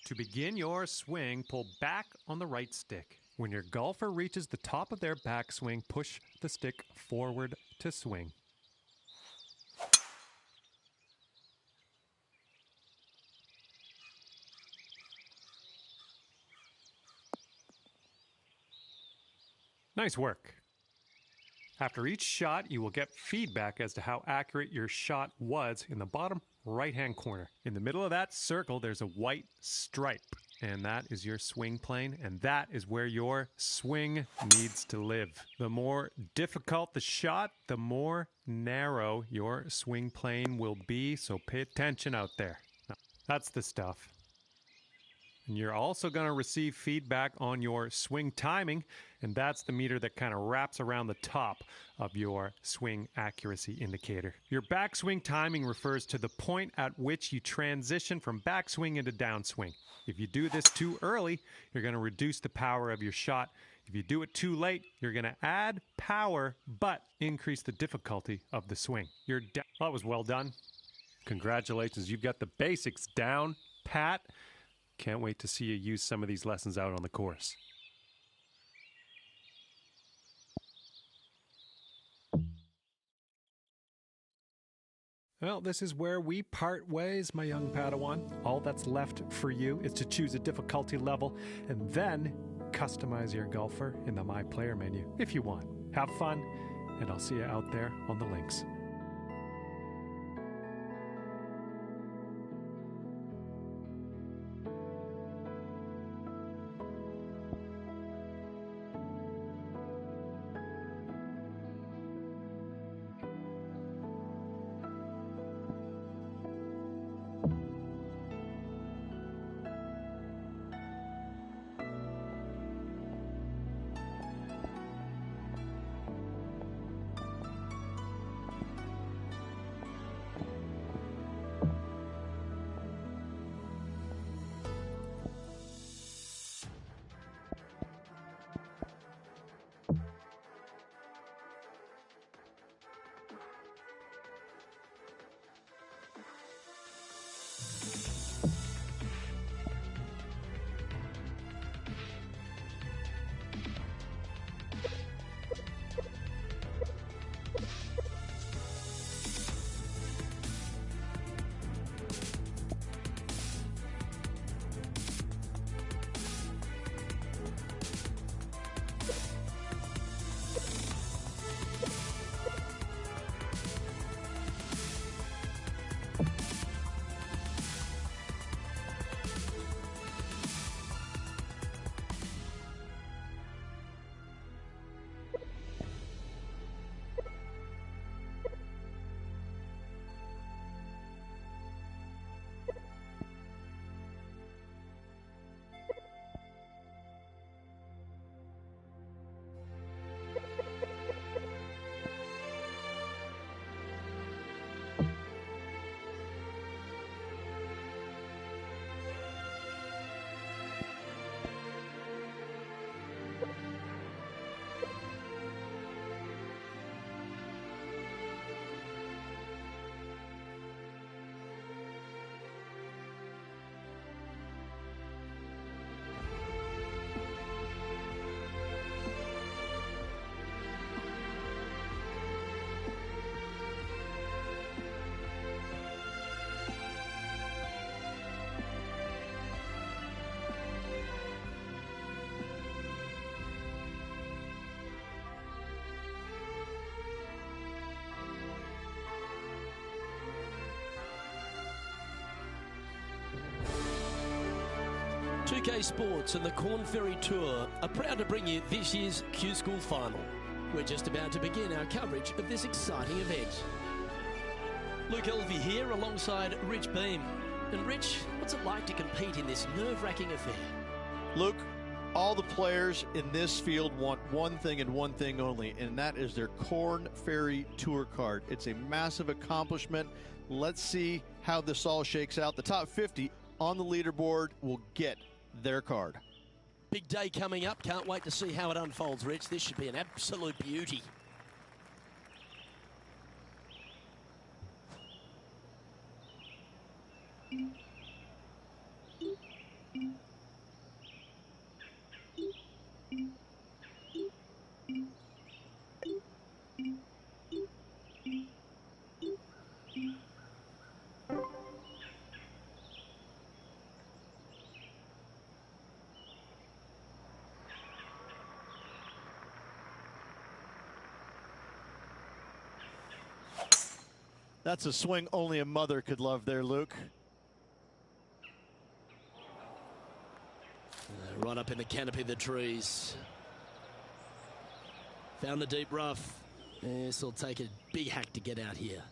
To begin your swing, pull back on the right stick. When your golfer reaches the top of their backswing, push the stick forward to swing. Nice work. After each shot, you will get feedback as to how accurate your shot was in the bottom right-hand corner. In the middle of that circle, there's a white stripe, and that is your swing plane, and that is where your swing needs to live. The more difficult the shot, the more narrow your swing plane will be, so pay attention out there. That's the stuff. And you're also going to receive feedback on your swing timing, and that's the meter that kind of wraps around the top of your swing accuracy indicator. Your backswing timing refers to the point at which you transition from backswing into downswing. If you do this too early, you're going to reduce the power of your shot. If you do it too late, you're going to add power but increase the difficulty of the swing. That was well done. Congratulations, you've got the basics down pat. Can't wait to see you use some of these lessons out on the course. Well, this is where we part ways, my young Padawan. All that's left for you is to choose a difficulty level and then customize your golfer in the My Player menu if you want. Have fun, and I'll see you out there on the links. PGA Sports and the Corn Ferry Tour are proud to bring you this year's Q School Final. We're just about to begin our coverage of this exciting event. Luke Elvey here alongside Rich Beam. And Rich, what's it like to compete in this nerve-wracking affair? Luke, all the players in this field want one thing and one thing only, and that is their Corn Ferry Tour card. It's a massive accomplishment. Let's see how this all shakes out. The top 50 on the leaderboard will get their card. Big day coming up. Can't wait to see how it unfolds, Rich. This should be an absolute beauty. That's a swing only a mother could love there, Luke. Right up in the canopy of the trees. Found the deep rough. This will take a big hack to get out here.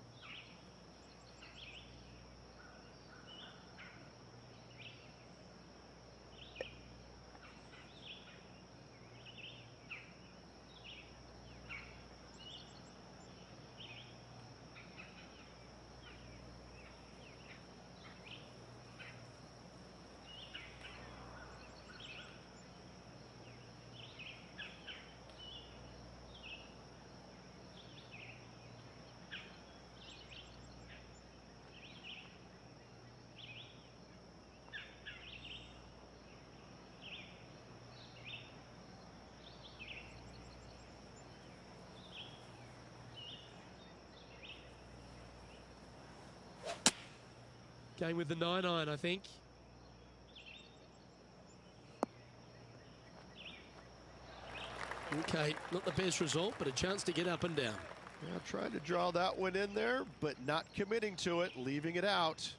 Going with the 9-iron, I think. Okay, not the best result, but a chance to get up and down. Yeah, trying to draw that one in there, but not committing to it, leaving it out.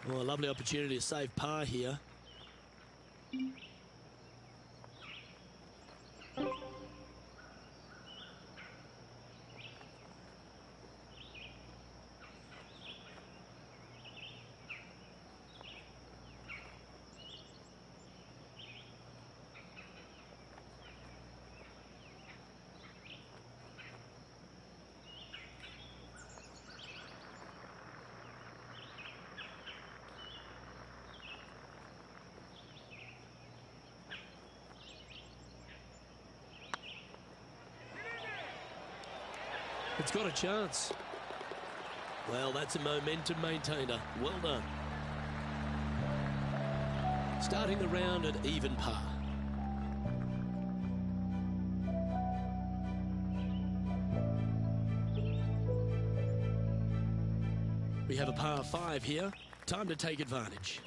Well, a lovely opportunity to save par here. It's got a chance. Well, that's a momentum maintainer. Well done. Starting the round at even par. We have a par 5 here. Time to take advantage.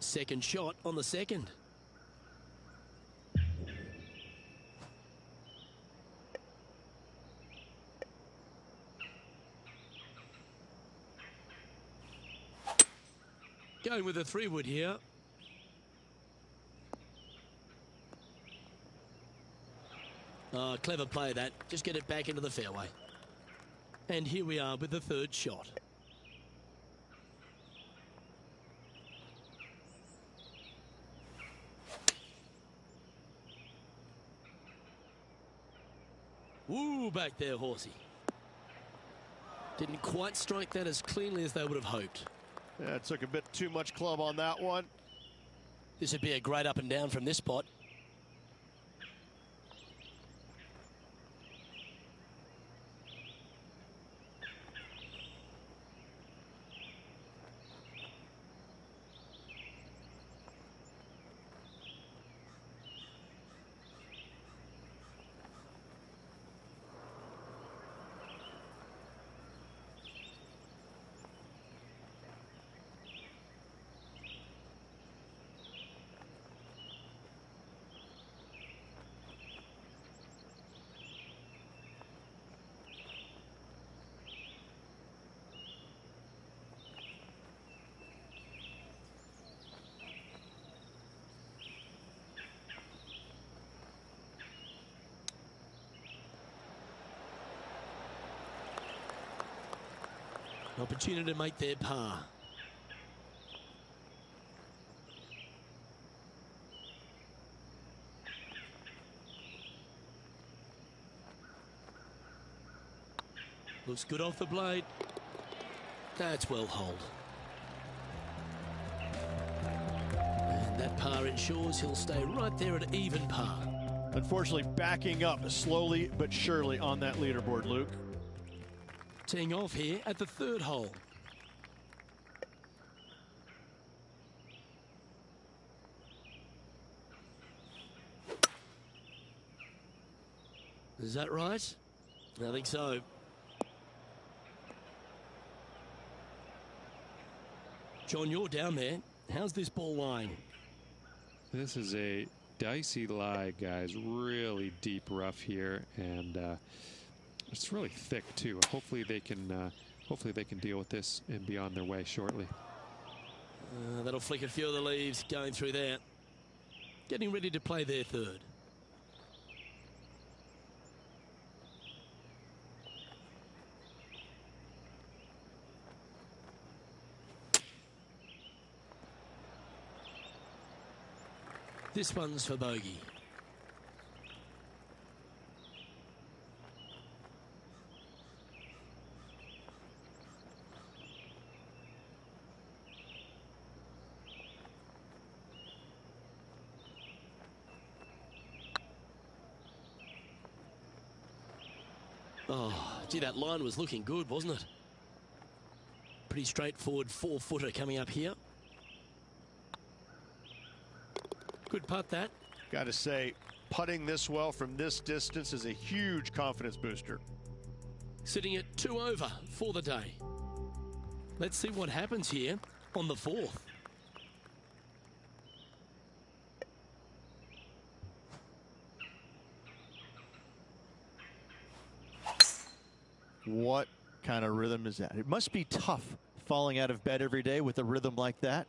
Second shot on the second. Going with a 3-wood here. Oh, clever play that. Just get it back into the fairway. And here we are with the third shot. Woo, back there, horsey. Didn't quite strike that as cleanly as they would have hoped. Yeah, it took a bit too much club on that one. This would be a great up and down from this spot. opportunity to make their par. Looks good off the blade. That's well holed. And that par ensures he'll stay right there at even par. Unfortunately, backing up slowly but surely on that leaderboard, Luke. Teeing off here at the third hole. Is that right? I think so. John, you're down there. How's this ball lying? This is a dicey lie, guys. Really deep rough here, and it's really thick too. Hopefully they can deal with this and be on their way shortly. That'll flick a few of the leaves going through there. Getting ready to play their third. This one's for bogey. Oh, gee, that line was looking good, wasn't it? Pretty straightforward 4-footer coming up here. Good putt, that. Got to say, putting this well from this distance is a huge confidence booster. Sitting at 2 over for the day. Let's see what happens here on the fourth. What kind of rhythm is that? It must be tough falling out of bed every day with a rhythm like that.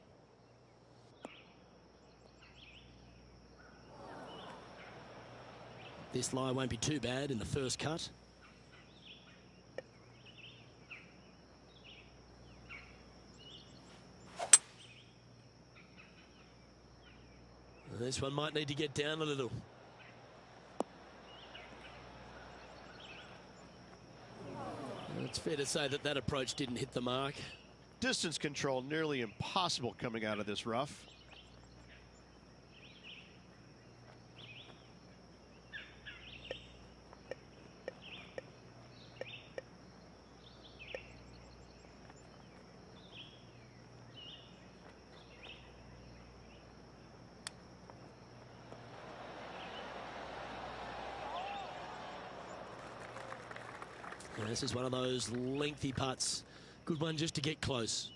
This lie won't be too bad in the first cut. This one might need to get down a little. It's fair to say that that approach didn't hit the mark. Distance control nearly impossible coming out of this rough. And this is one of those lengthy putts. Good one just to get close.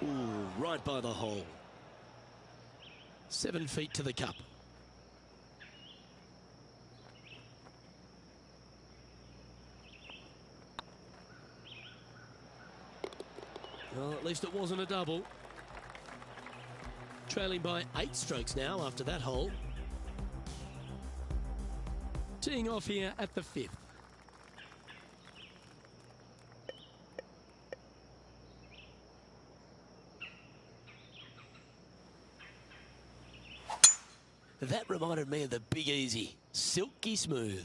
Ooh, right by the hole. 7 feet to the cup. Well, at least it wasn't a double. Trailing by 8 strokes now after that hole. Teeing off here at the 5th. That reminded me of the Big Easy. Silky smooth.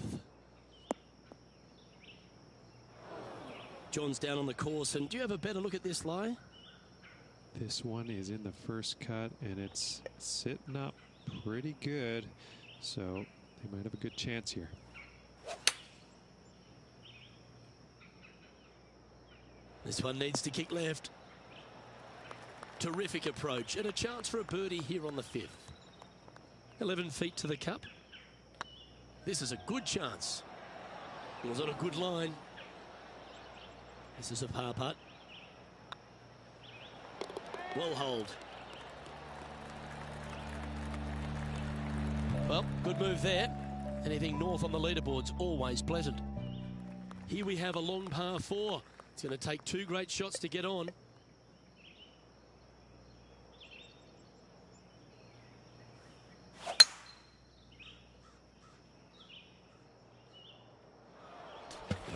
John's down on the course, and do you have a better look at this lie? This one is in the first cut, and it's sitting up pretty good, so they might have a good chance here. This one needs to kick left. Terrific approach, and a chance for a birdie here on the 5th. 11 feet to the cup. This is a good chance. It was on a good line. This is a par putt. Well holed. Well, good move there. Anything north on the leaderboard's always pleasant. Here we have a long par 4. It's going to take 2 great shots to get on.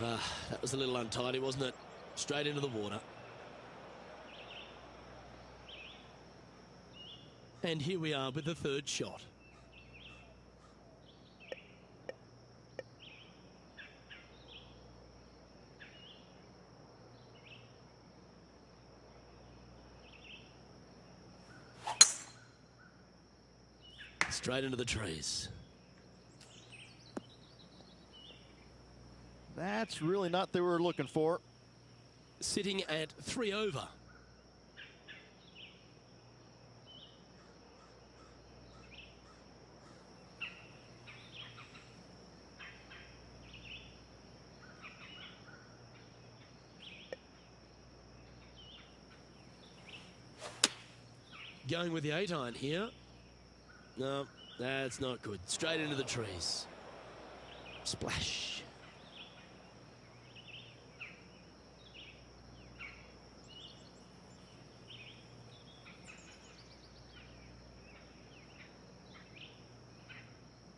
That was a little untidy, wasn't it? Straight into the water. And here we are with the third shot. Straight into the trees. That's really not what we were looking for. Sitting at 3 over. Going with the 8-iron here. No, that's not good. Straight into the trees. Splash.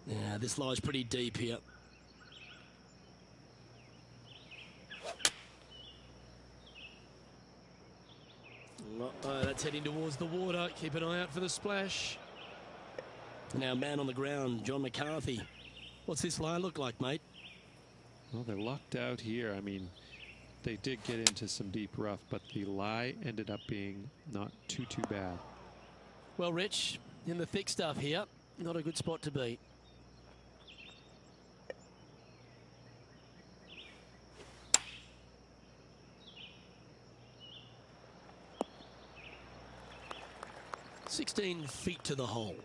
Yeah, this lies pretty deep here. Uh-oh, that's heading towards the water. Keep an eye out for the splash. Now, man on the ground, John McCarthy. What's this lie look like, mate? Well, they're locked out here. I mean, they did get into some deep rough, but the lie ended up being not too bad. Well, Rich, in the thick stuff here, not a good spot to be. $16 feet to the hole.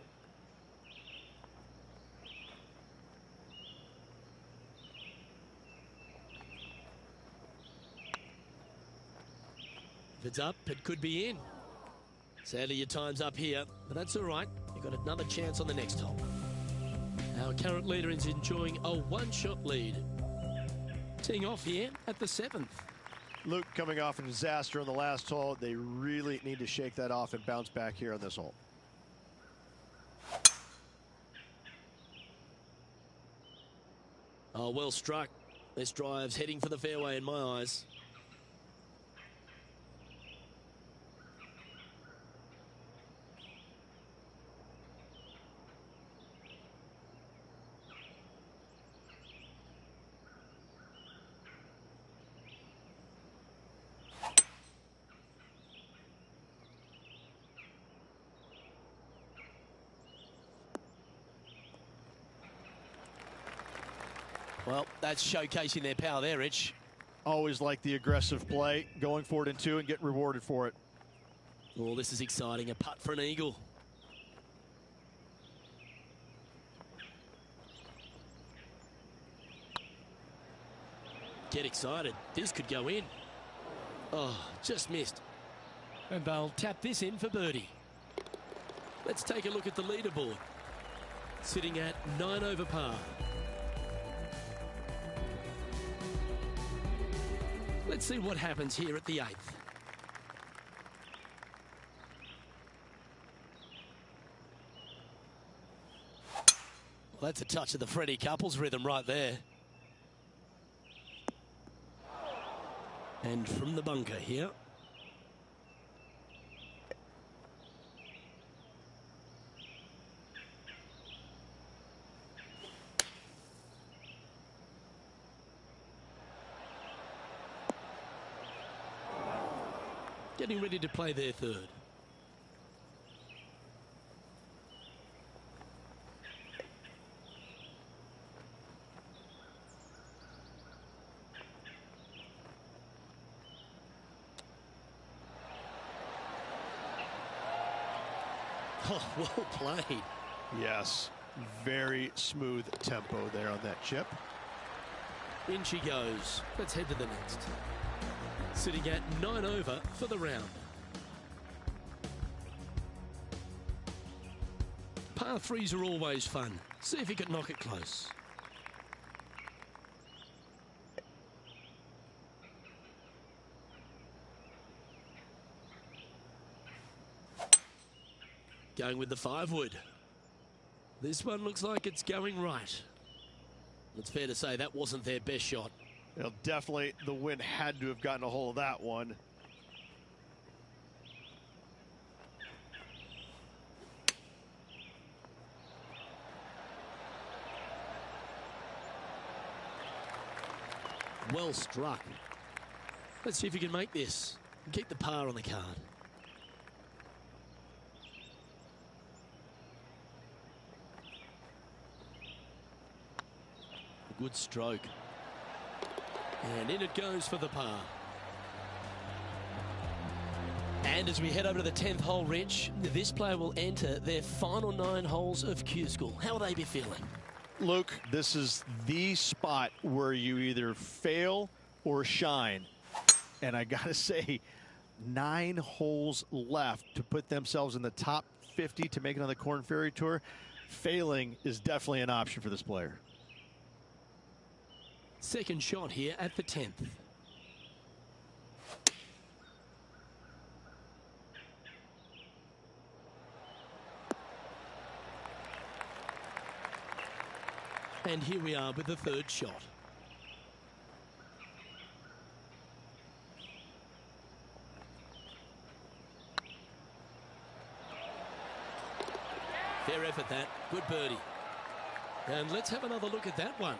If it's up, it could be in. Sadly, your time's up here, but that's all right. You've got another chance on the next hole. Our current leader is enjoying a one-shot lead. Teeing off here at the 7th. Luke coming off a disaster on the last hole. They really need to shake that off and bounce back here on this hole. Oh, well struck. This drive's heading for the fairway in my eyes. Well, that's showcasing their power there, Rich. Always like the aggressive play, going for it in 2 and getting rewarded for it. Oh, this is exciting. A putt for an eagle. Get excited. This could go in. Oh, just missed. And they'll tap this in for birdie. Let's take a look at the leaderboard. Sitting at 9 over par. Let's see what happens here at the 8th. Well, that's a touch of the Freddie Couples rhythm right there. And from the bunker here. Getting ready to play their third. Oh, well played. Yes, very smooth tempo there on that chip. In she goes. Let's head to the next. Sitting at 9 over for the round. Par 3s are always fun. See if you can knock it close. Going with the 5-wood. This one looks like it's going right. It's fair to say that wasn't their best shot. Well, definitely the wind had to have gotten a hold of that one. Well struck. Let's see if you can make this. Keep the par on the card. Good stroke. And in it goes for the par. And as we head over to the 10th hole, Rich, this player will enter their final 9 holes of Q School. How will they be feeling? Luke, this is the spot where you either fail or shine. And I got to say, 9 holes left to put themselves in the top 50 to make it on the Korn Ferry Tour. Failing is definitely an option for this player. Second shot here at the 10th. And here we are with the third shot. Fair effort that. Good birdie. And let's have another look at that one.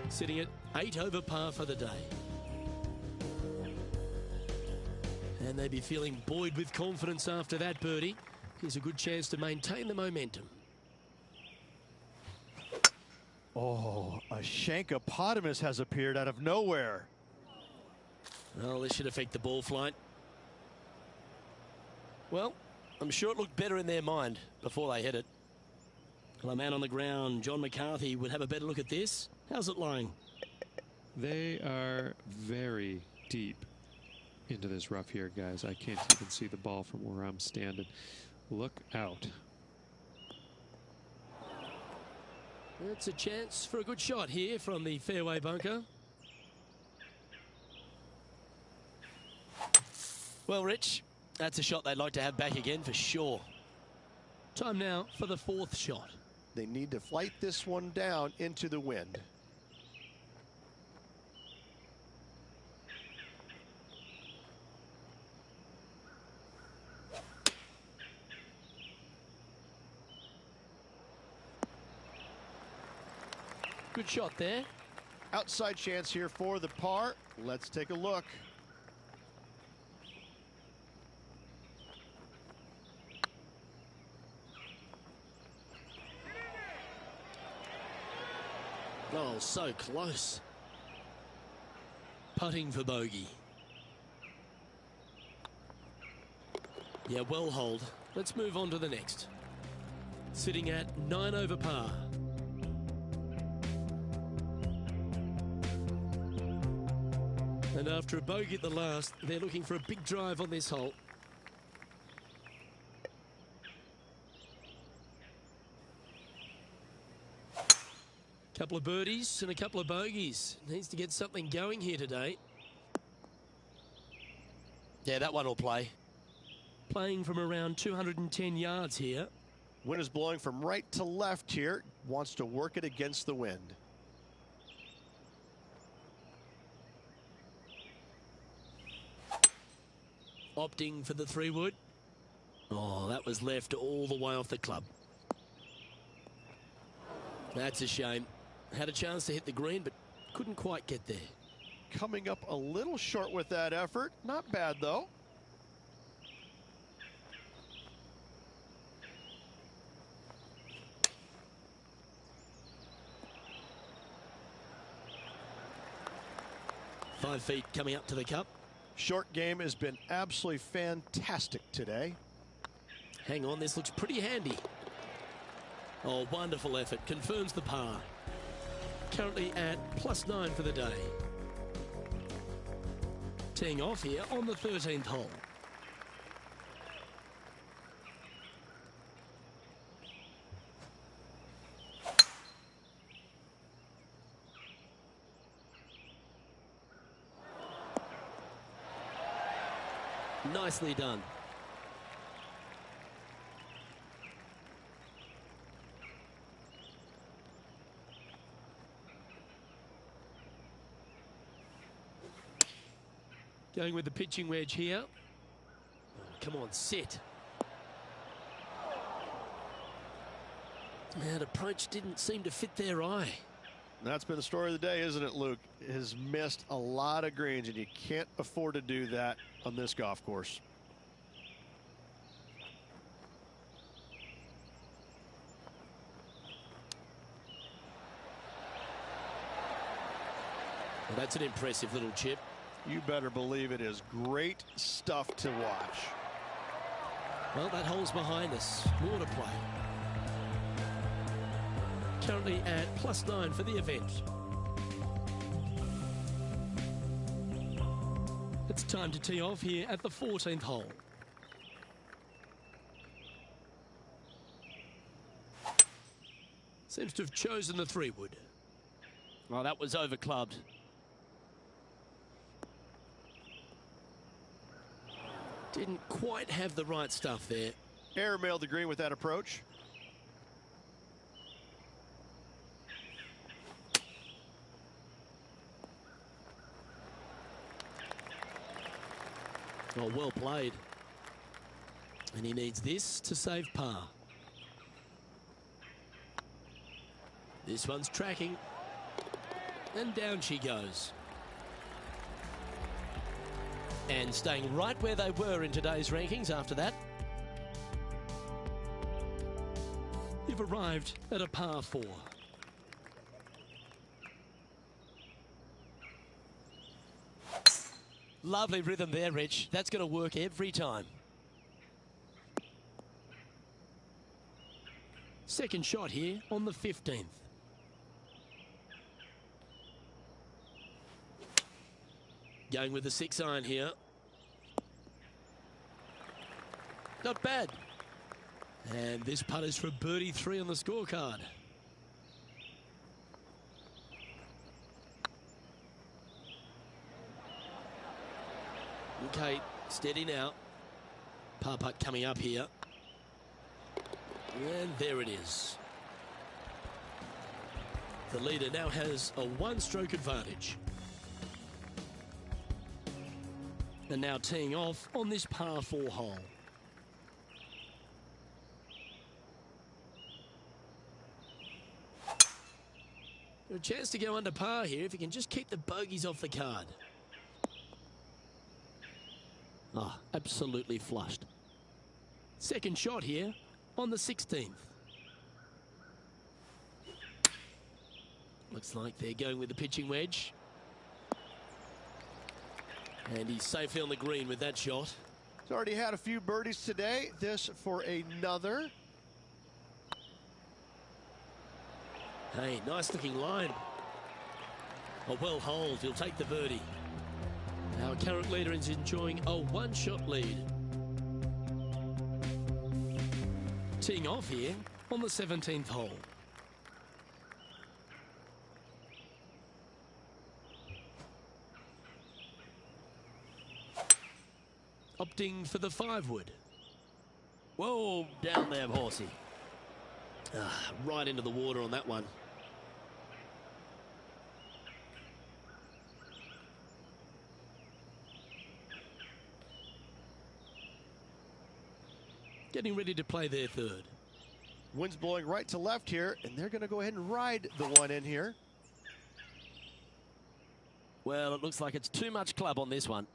Sitting at 8 over par for the day. And they'd be feeling buoyed with confidence after that birdie. Here's a good chance to maintain the momentum. Oh, a Shankopotamus has appeared out of nowhere. Well, this should affect the ball flight. Well, I'm sure it looked better in their mind before they hit it. Well, a man on the ground, John McCarthy, would have a better look at this. How's it lying? They are very deep into this rough here, guys. I can't even see the ball from where I'm standing. Look out. It's a chance for a good shot here from the fairway bunker. Well, Rich, that's a shot they'd like to have back again for sure. Time now for the 4th shot. They need to flight this one down into the wind. Good shot there. Outside chance here for the par. Let's take a look. Oh, so close. Putting for bogey. Yeah, well hold. Let's move on to the next. Sitting at 9 over par. And after a bogey at the last, they're looking for a big drive on this hole. Couple of birdies and a couple of bogeys. Needs to get something going here today. Yeah, that one will play. Playing from around 210 yards here. Wind is blowing from right to left here. Wants to work it against the wind. Opting for the 3-wood. Oh, that was left all the way off the club. That's a shame. Had a chance to hit the green, but couldn't quite get there. Coming up a little short with that effort. Not bad, though. Five feet coming up to the cup. Short game has been absolutely fantastic today. Hang on, this looks pretty handy. Oh, wonderful effort. Confirms the par. Currently at +9 for the day. Teeing off here on the 13th hole. Nicely done. Going with the pitching wedge here. Oh, come on, sit. That approach didn't seem to fit their eye. That's been the story of the day, isn't it, Luke? Has missed a lot of greens, and you can't afford to do that on this golf course. Well, that's an impressive little chip. You better believe it is great stuff to watch. Well, that hole's behind us. More to play. Currently at +9 for the event. It's time to tee off here at the 14th hole. Seems to have chosen the 3-wood. Oh, that was over-clubbed. Didn't quite have the right stuff there. Airmailed the green with that approach. Oh, well played. And he needs this to save par. This one's tracking. And down she goes. And staying right where they were in today's rankings after that. You've arrived at a par 4. Lovely rhythm there, Rich. That's going to work every time. Second shot here on the 15th. Going with the 6-iron here. Not bad. And this putt is for birdie 3 on the scorecard. Okay, steady now. Par putt coming up here. And there it is. The leader now has a 1-stroke advantage. And now teeing off on this par 4 hole. A chance to go under par here if you can just keep the bogeys off the card. Ah, absolutely flushed. Second shot here on the 16th. Looks like they're going with the pitching wedge. And he's safely on the green with that shot. He's already had a few birdies today. This for another. Hey, nice looking line. A well holed, he'll take the birdie. Our current leader is enjoying a 1-shot lead. Teeing off here on the 17th hole. Opting for the 5-wood. Whoa, down there, horsey. Right into the water on that one. Getting ready to play their 3rd. Wind's blowing right to left here, and they're going to go ahead and ride the one in here. Well, it looks like it's too much club on this one.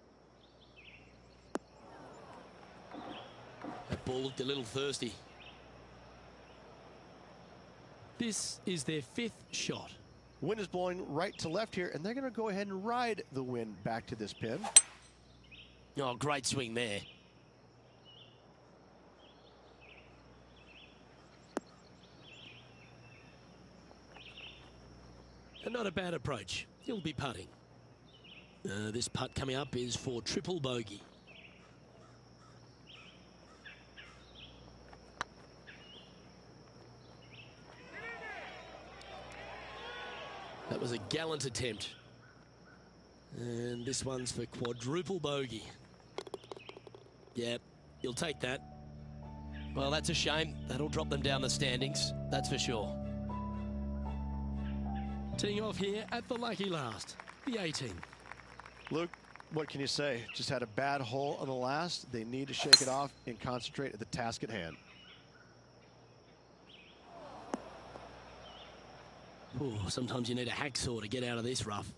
That ball looked a little thirsty. This is their 5th shot. Wind is blowing right to left here, and they're going to go ahead and ride the wind back to this pin. Oh, great swing there. And not a bad approach. He'll be putting. This putt coming up is for triple bogey. That was a gallant attempt. And this one's for quadruple bogey. You'll take that. Well, that's a shame. That'll drop them down the standings, that's for sure. Teeing off here at the lucky last, the 18. Luke, what can you say? Just had a bad hole on the last. They need to shake it off and concentrate at the task at hand. Ooh, sometimes you need a hacksaw to get out of this rough.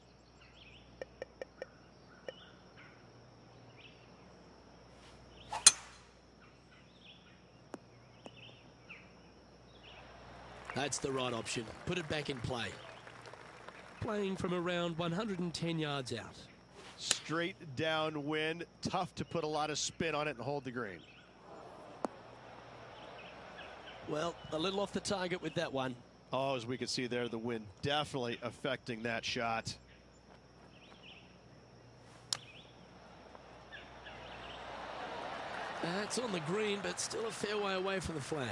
That's the right option. Put it back in play. Playing from around 110 yards out. Straight downwind. Tough to put a lot of spin on it and hold the green. Well, a little off the target with that one. Oh, as we can see there, the wind definitely affecting that shot. That's on the green, but still a fair way away from the flag.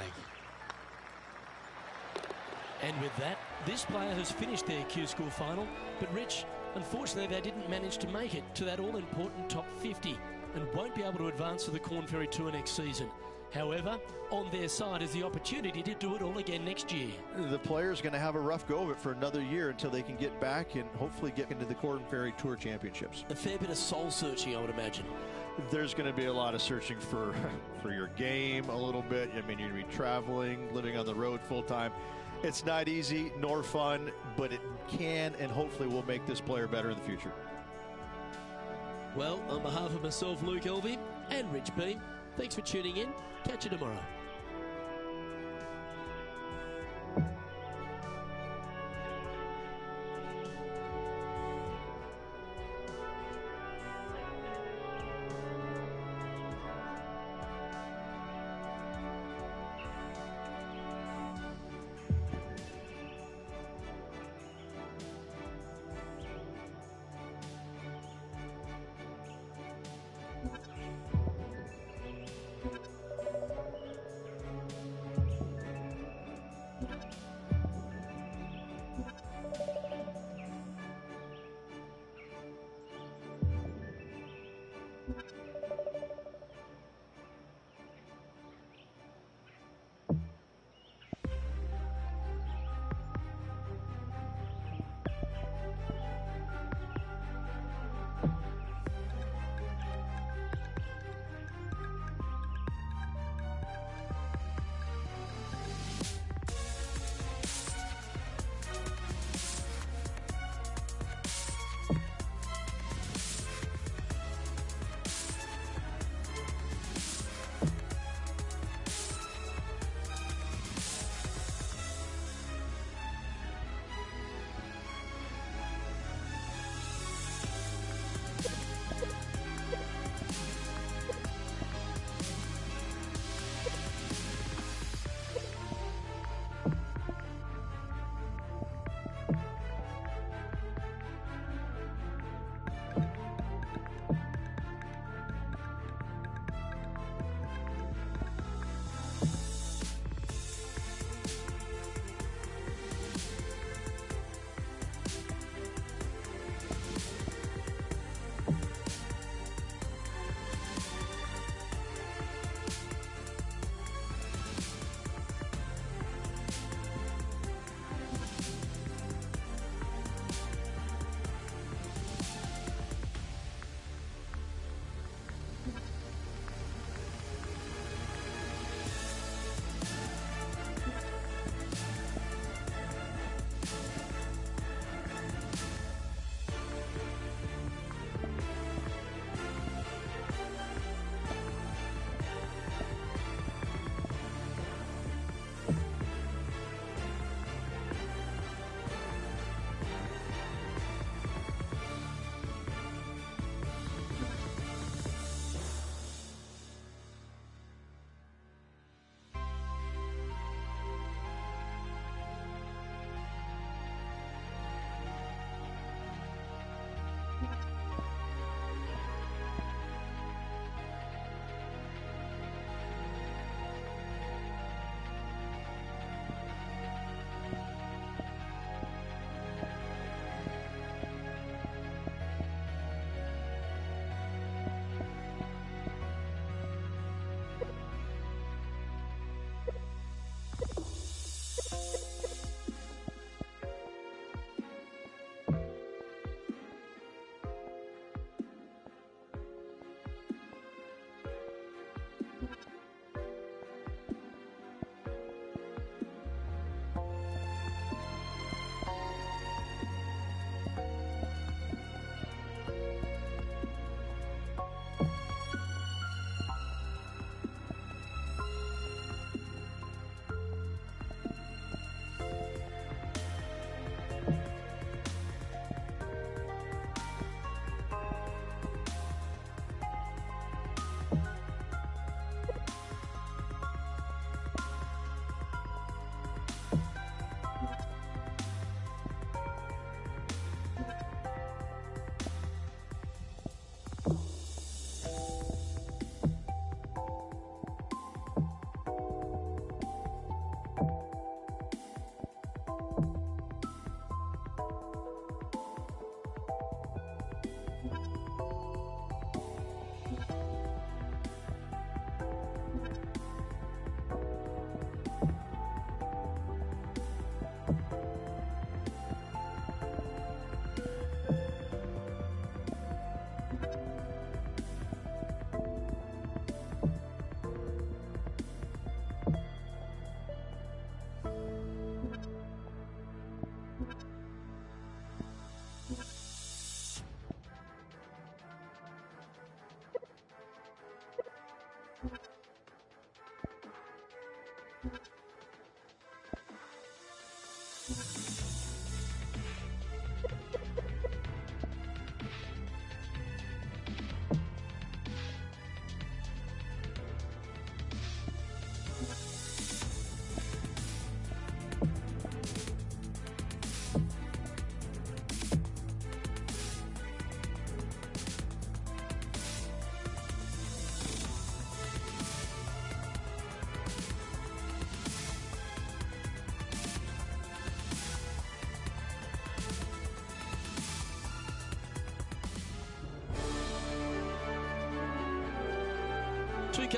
And with that, this player has finished their Q School final. But Rich, unfortunately, they didn't manage to make it to that all-important top 50 and won't be able to advance to the Corn Ferry Tour next season. However, on their side is the opportunity to do it all again next year. The player's going to have a rough go of it for another year until they can get back and hopefully get into the Corn Ferry Tour Championships. A fair bit of soul-searching, I would imagine. There's going to be a lot of searching for your game a little bit. I mean, you're going to be traveling, living on the road full-time. It's not easy nor fun, but it can and hopefully will make this player better in the future. Well, on behalf of myself, Luke Elvey, and Rich B, thanks for tuning in. Catch you tomorrow.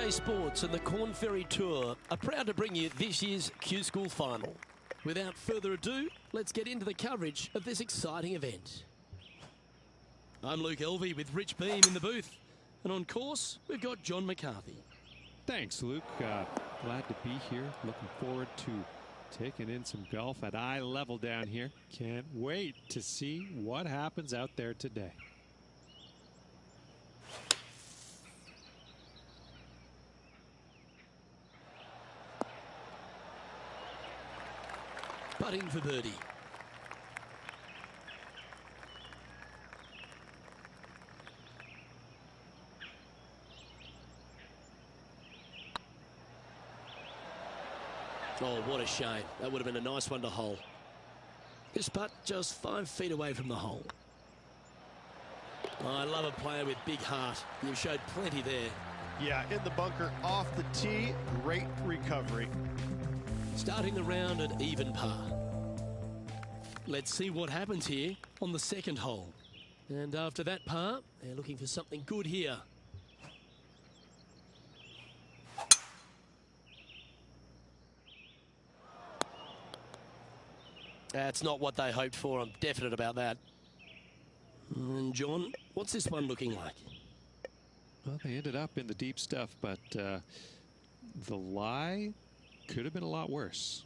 PGA Sports and the Corn Ferry Tour are proud to bring you this year's Q School Final. Without further ado, let's get into the coverage of this exciting event. I'm Luke Elvey with Rich Beam in the booth. And on course, we've got John McCarthy. Thanks, Luke. Glad to be here. Looking forward to taking in some golf at eye level down here. Can't wait to see what happens out there today. Putting for birdie. Oh, what a shame. That would have been a nice one to hole. This putt just 5 feet away from the hole. Oh, I love a player with big heart. You've showed plenty there. Yeah, in the bunker off the tee. Great recovery. Starting the round at even par. Let's see what happens here on the second hole. And after that par, they're looking for something good here. That's not what they hoped for. I'm definite about that. And John, what's this one looking like? Well, they ended up in the deep stuff, but the lie could have been a lot worse.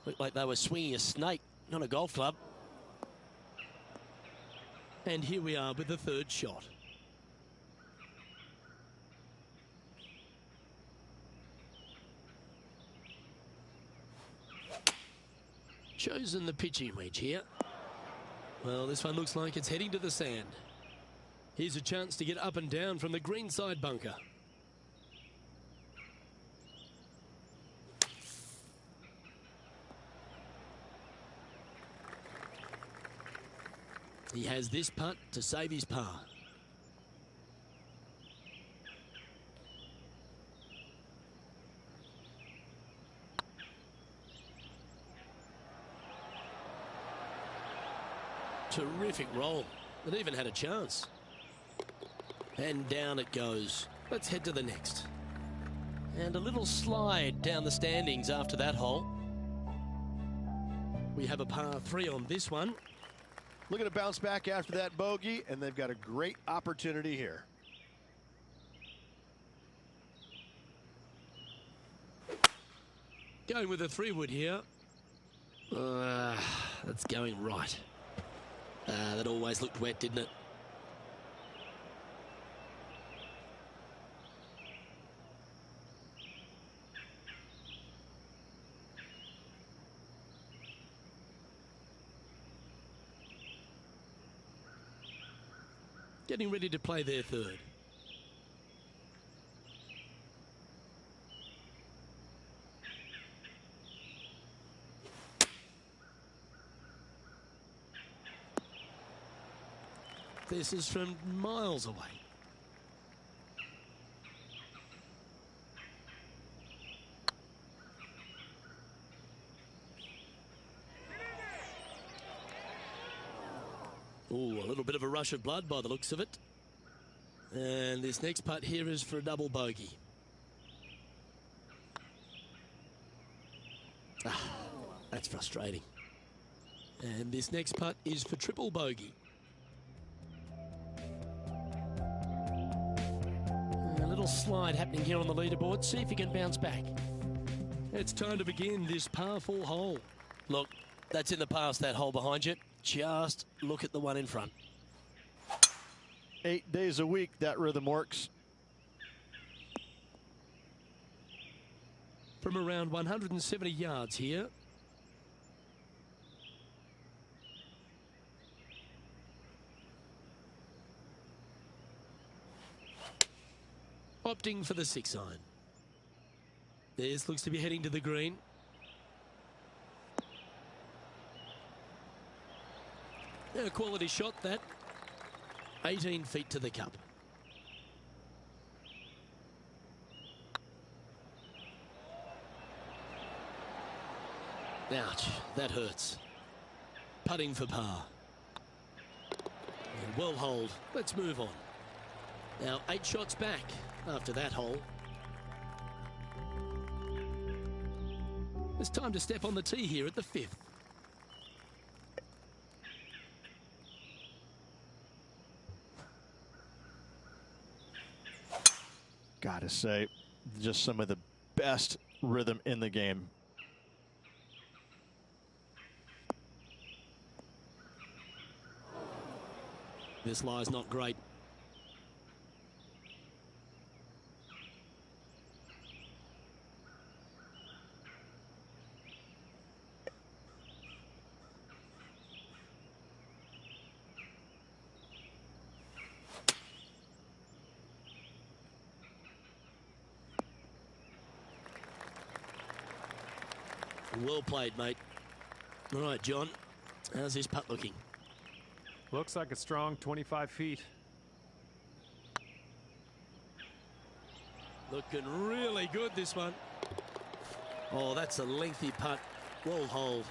Looked like they were swinging a snake, not a golf club. And here we are with the third shot. Chosen the pitching wedge here. Well, this one looks like it's heading to the sand. Here's a chance to get up and down from the green side bunker. He has this putt to save his par. Terrific roll. It even had a chance. And down it goes. Let's head to the next. And a little slide down the standings after that hole. We have a par 3 on this one. Looking to bounce back after that bogey, and they've got a great opportunity here. Going with a 3-wood here. That's going right. That always looked wet, didn't it? Getting ready to play their third. This is from miles away. Ooh, a little bit of a rush of blood by the looks of it. And this next putt here is for a double bogey. That's frustrating. And this next putt is for triple bogey. A little slide happening here on the leaderboard. See if he can bounce back. It's time to begin this par 4 hole. Look, that's in the past, that hole behind you. Just look at the one in front. 8 days a week, that rhythm works. From around 170 yards here. Opting for the 6-iron. This looks to be heading to the green. A quality shot, that. 18 feet to the cup. Ouch, that hurts. Putting for par. And well holed. Let's move on. Now 8 shots back after that hole. It's time to step on the tee here at the 5th. Gotta say, just some of the best rhythm in the game. This lie's not great. Well played, mate. All right, John. How's this putt looking? Looks like a strong 25 feet. Looking really good, this one. Oh, that's a lengthy putt. Well holed.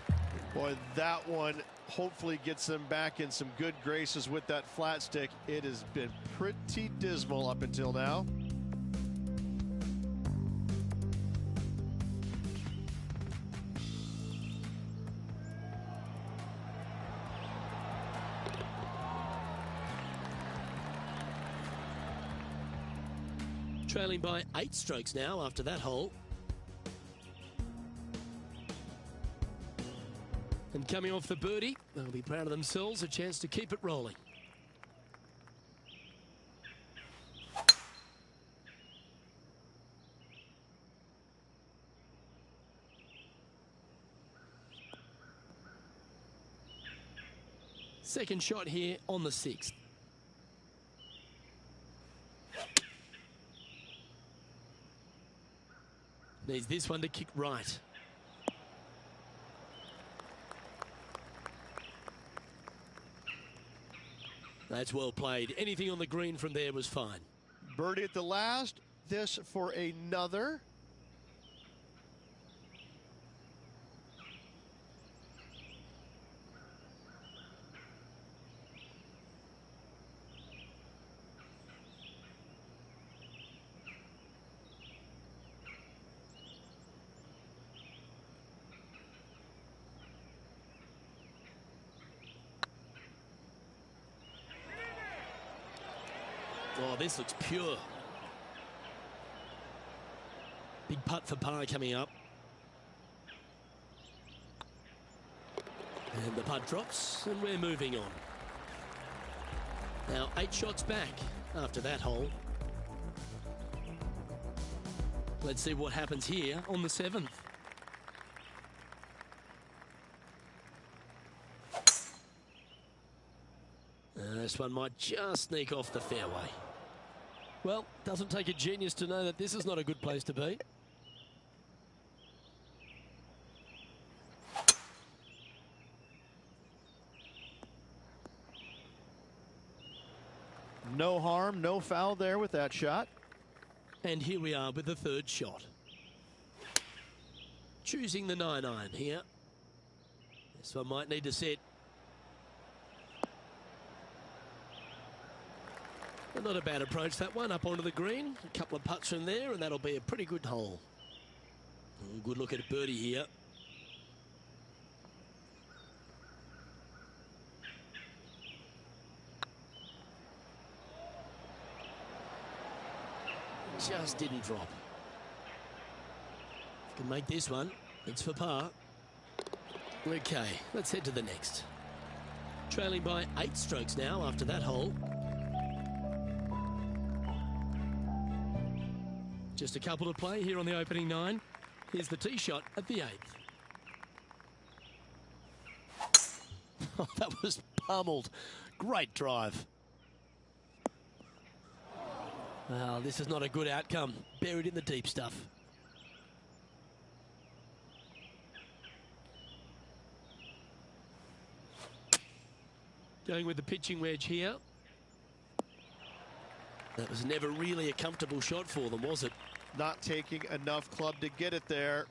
Boy, that one hopefully gets them back in some good graces with that flat stick. It has been pretty dismal up until now. Trailing by 8 strokes now after that hole. And coming off the birdie, they'll be proud of themselves, a chance to keep it rolling. Second shot here on the 6th. Needs this one to kick right. That's well played. Anything on the green from there was fine. Birdie at the last. This for another. Oh, this looks pure. Big putt for par coming up. And the putt drops, and we're moving on. Now 8 shots back after that hole. Let's see what happens here on the 7th. This one might just sneak off the fairway. Well, doesn't take a genius to know that this is not a good place to be. No harm, no foul there with that shot. And here we are with the 3rd shot. Choosing the 9-iron here. This one might need to set. Not a bad approach, that one, up onto the green. A couple of putts from there, and that'll be a pretty good hole. Good look at a birdie here. Just didn't drop. Can make this one. It's for par. Okay, let's head to the next. Trailing by 8 strokes now after that hole. Just a couple to play here on the opening 9. Here's the tee shot at the 8th. Oh, that was pummeled. Great drive. Well, this is not a good outcome. Buried in the deep stuff. Going with the pitching wedge here. That was never really a comfortable shot for them, was it? Not taking enough club to get it there.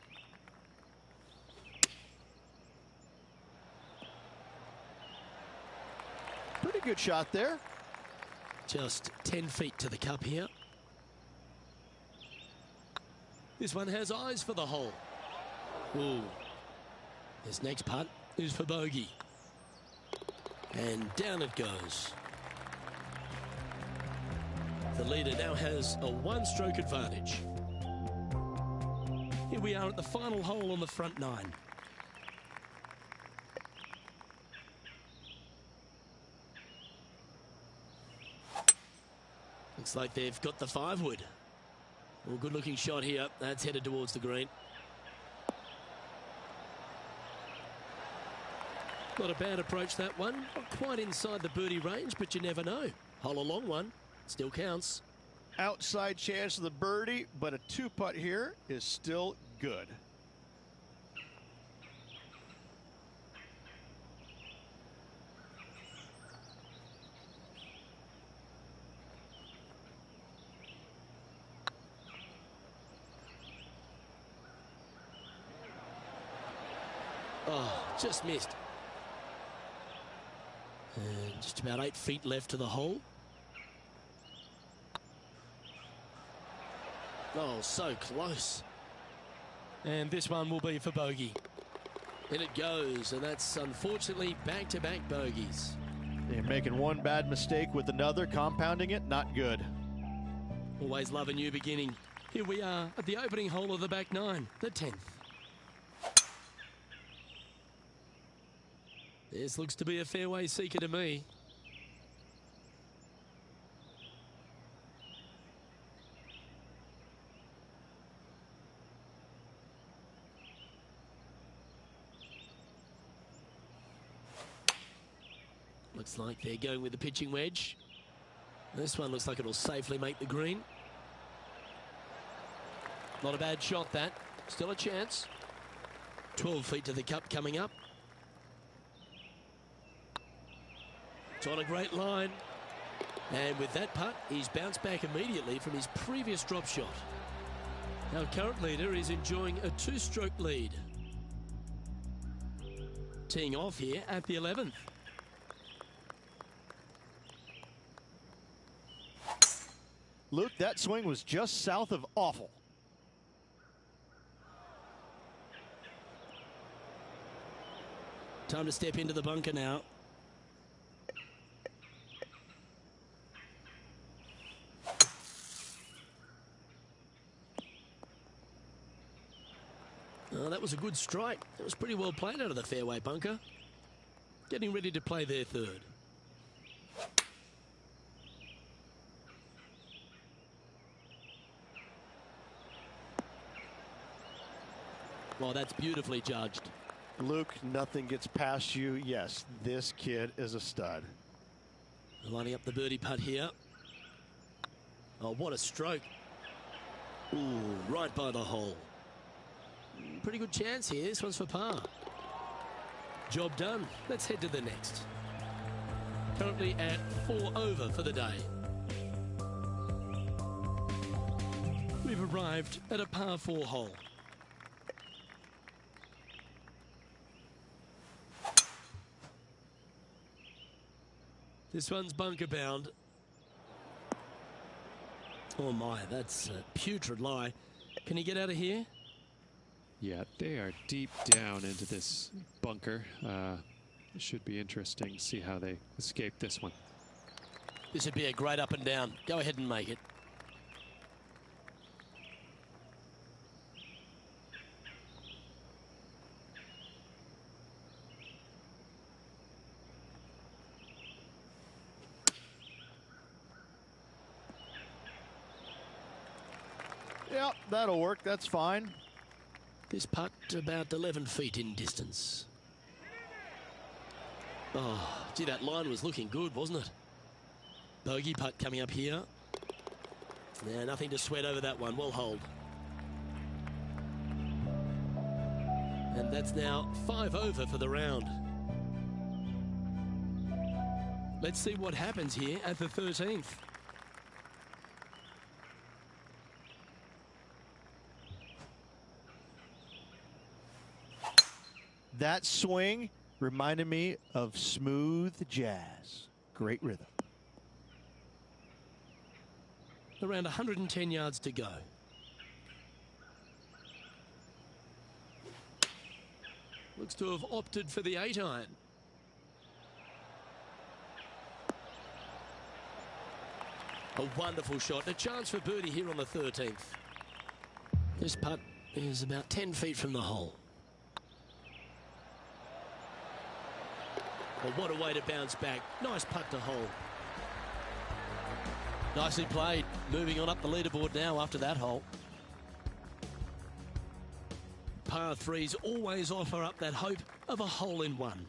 Pretty good shot there. Just 10 feet to the cup here. This one has eyes for the hole. Ooh. This next putt is for bogey. And down it goes. The leader now has a 1-stroke advantage. Here we are at the final hole on the front 9. Looks like they've got the 5-wood. Well, good looking shot here. That's headed towards the green. Not a bad approach, that one. Not quite inside the birdie range, but you never know. Hole a long one. Still counts. Outside chance of the birdie, but a 2-putt here is still good. Oh, just missed. And just about 8 feet left to the hole. Oh, so close. And this one will be for bogey. In it goes, and that's unfortunately back-to-back bogeys. They're making one bad mistake with another, compounding it, not good. Always love a new beginning. Here we are at the opening hole of the back 9, the 10th. This looks to be a fairway seeker to me. Looks like they're going with the pitching wedge. This one looks like it'll safely make the green. Not a bad shot, that. Still a chance. 12 feet to the cup coming up. It's on a great line. And with that putt, he's bounced back immediately from his previous drop shot. Our current leader is enjoying a 2-stroke lead. Teeing off here at the 11th. Luke, that swing was just south of awful. Time to step into the bunker now. Oh, that was a good strike. That was pretty well played out of the fairway bunker. Getting ready to play their 3rd. Well, that's beautifully judged. Luke, nothing gets past you. Yes, this kid is a stud. Lining up the birdie putt here. Oh, what a stroke. Ooh, right by the hole. Pretty good chance here. This one's for par. Job done. Let's head to the next. Currently at 4 over for the day. We've arrived at a par 4 hole. This one's bunker bound. Oh my, that's a putrid lie. Can he get out of here? Yeah, they are deep down into this bunker. It should be interesting to see how they escape this one. This would be a great up and down. Go ahead and make it. Yeah, that'll work. That's fine. This putt about 11 feet in distance. Oh, gee, that line was looking good, wasn't it? Bogey putt coming up here. Yeah, nothing to sweat over that one. Well hold. And that's now 5 over for the round. Let's see what happens here at the 13th. That swing reminded me of smooth jazz. Great rhythm. Around 110 yards to go. Looks to have opted for the 8-iron. A wonderful shot. A chance for birdie here on the 13th. This putt is about 10 feet from the hole. Well, what a way to bounce back. Nice putt to hole. Nicely played. Moving on up the leaderboard now after that hole. Par 3s always offer up that hope of a hole-in-one.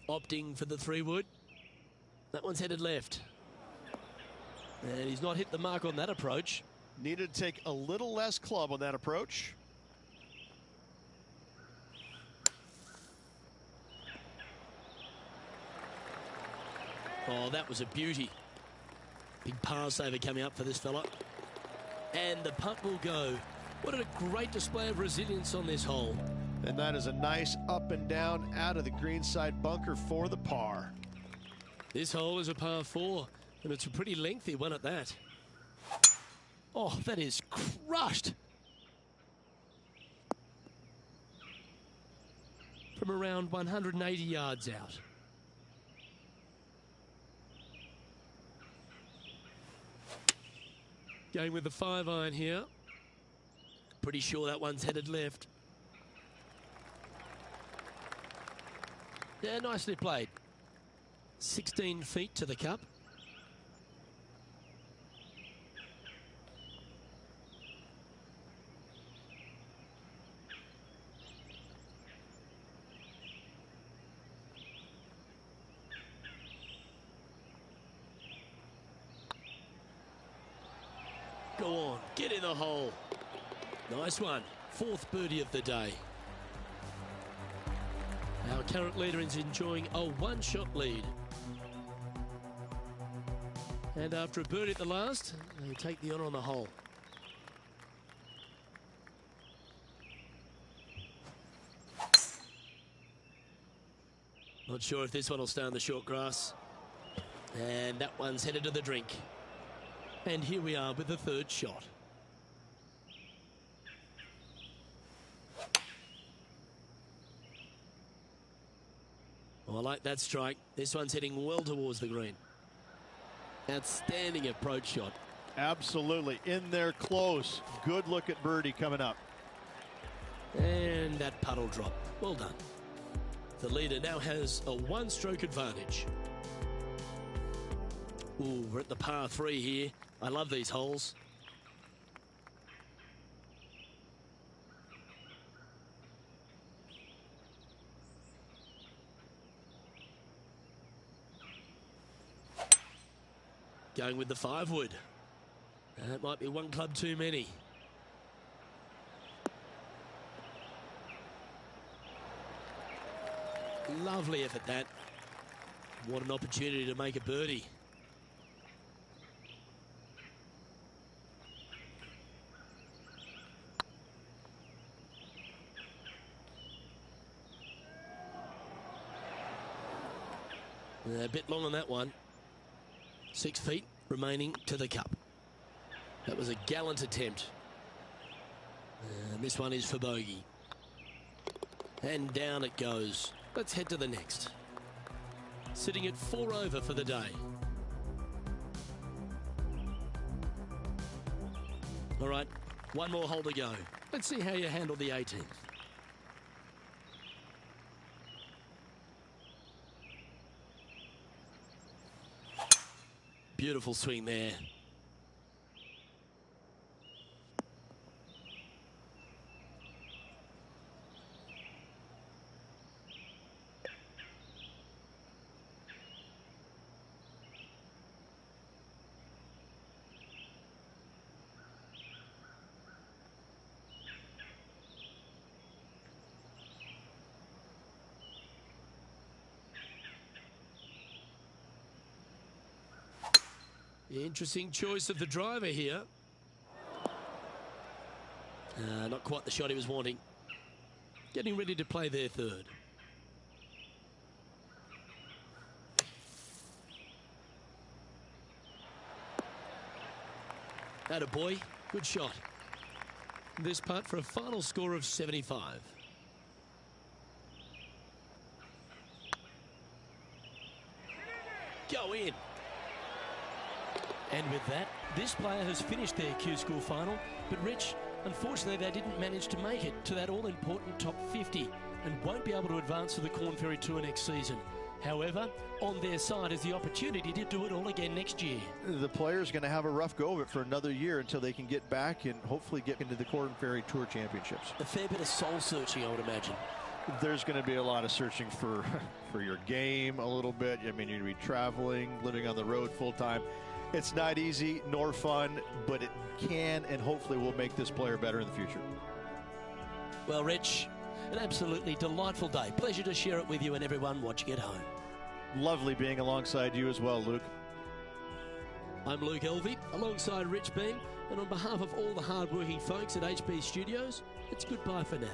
Opting for the 3-wood. That one's headed left. And he's not hit the mark on that approach. Needed to take a little less club on that approach. Oh, that was a beauty. Big par saver coming up for this fella. And the putt will go. What a great display of resilience on this hole. And that is a nice up and down out of the greenside bunker for the par. This hole is a par 4, and it's a pretty lengthy one at that. Oh, that is crushed. From around 180 yards out. Going with the 5-iron here. Pretty sure that one's headed left. Yeah, nicely played. 16 feet to the cup. Go on, get in the hole. Nice one. 4th birdie of the day. Our current leader is enjoying a 1-shot lead. And after a birdie at the last, they take the honour on the hole. Not sure if this one will stay on the short grass. And that one's headed to the drink. And here we are with the 3rd shot. Oh, I like that strike. This one's heading well towards the green. Outstanding approach shot. Absolutely. In there close. Good look at birdie coming up. And that puddle drop. Well done. The leader now has a 1-stroke advantage. Ooh, we're at the par 3 here. I love these holes. Going with the 5-wood. That might be one club too many. Lovely effort that. What an opportunity to make a birdie. A bit long on that one. 6 feet remaining to the cup. That was a gallant attempt. And this one is for bogey. And down it goes. Let's head to the next. Sitting at 4 over for the day. All right, one more hole to go. Let's see how you handle the 18th. Beautiful swing there. Interesting choice of the driver here. Not quite the shot he was wanting. Getting ready to play their third. Attaboy, good shot. This putt for a final score of 75. Go in. And with that, this player has finished their Q School final, but Rich, unfortunately they didn't manage to make it to that all-important top 50 and won't be able to advance to the Corn Ferry Tour next season. However, on their side is the opportunity to do it all again next year. The player's going to have a rough go of it for another year until they can get back and hopefully get into the Corn Ferry Tour Championships. A fair bit of soul-searching, I would imagine. There's going to be a lot of searching for your game a little bit. I mean, you're going to be traveling, living on the road full-time. It's not easy nor fun, but it can and hopefully will make this player better in the future. Well, Rich, an absolutely delightful day. Pleasure to share it with you and everyone watching at home. Lovely being alongside you as well, Luke. I'm Luke Elvey, alongside Rich Beam, and on behalf of all the hard-working folks at HP Studios, it's goodbye for now.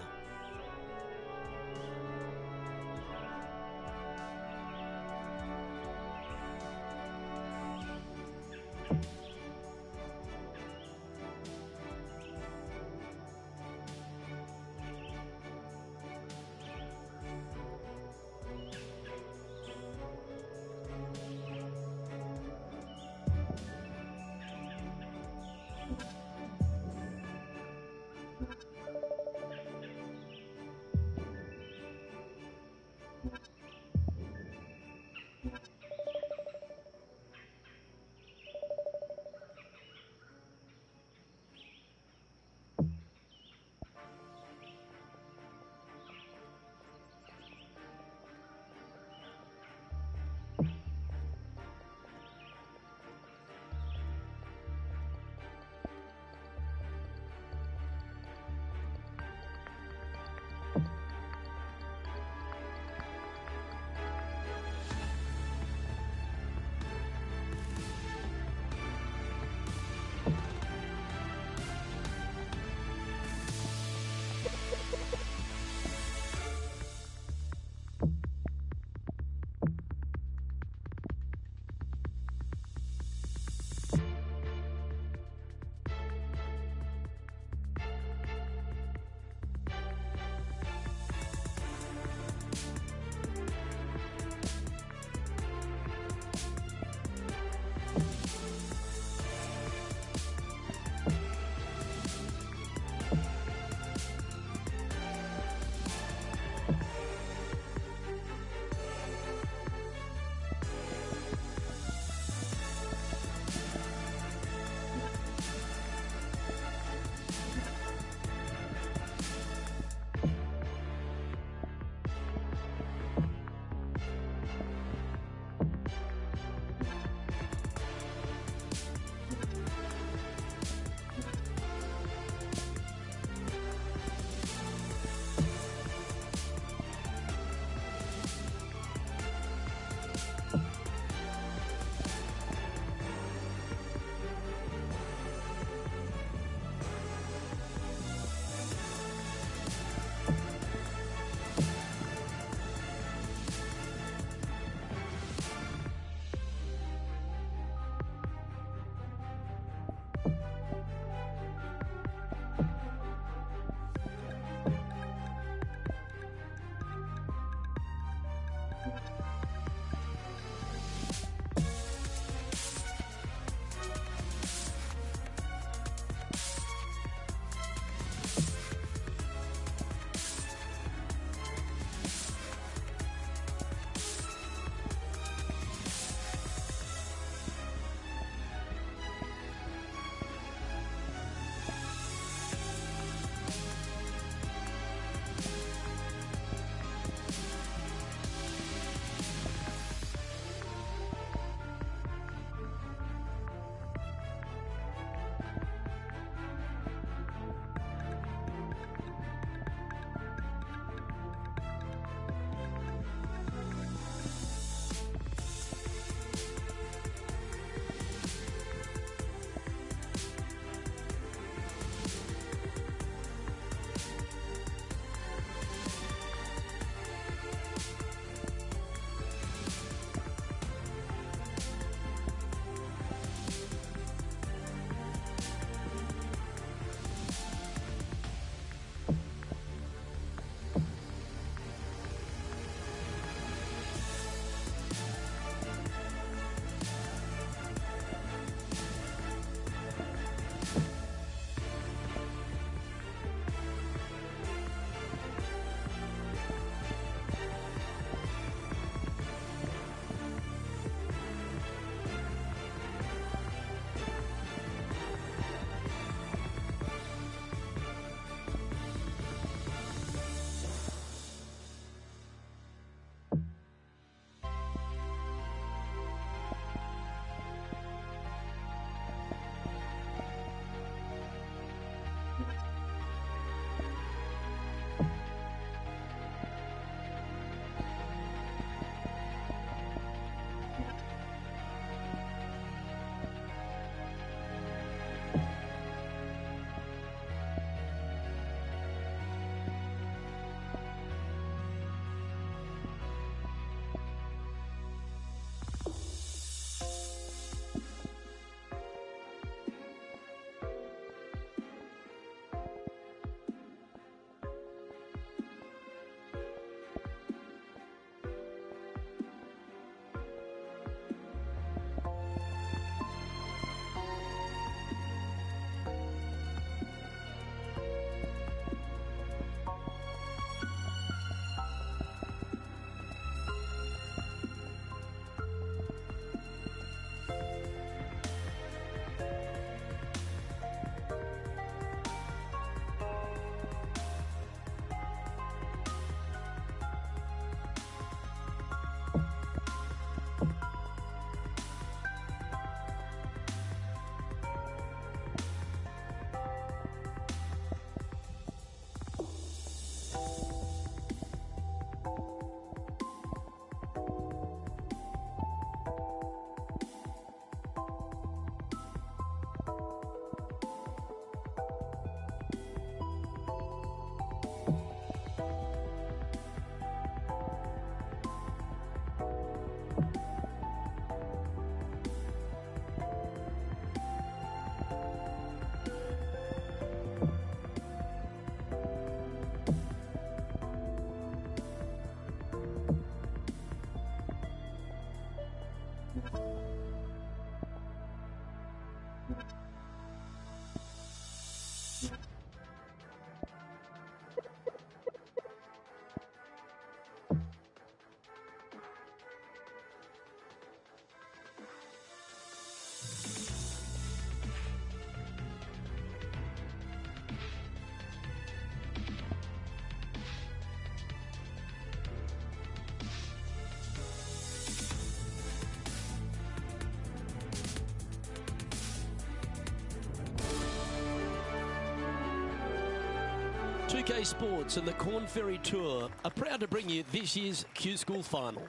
2K Sports and the Corn Ferry Tour are proud to bring you this year's Q School Final.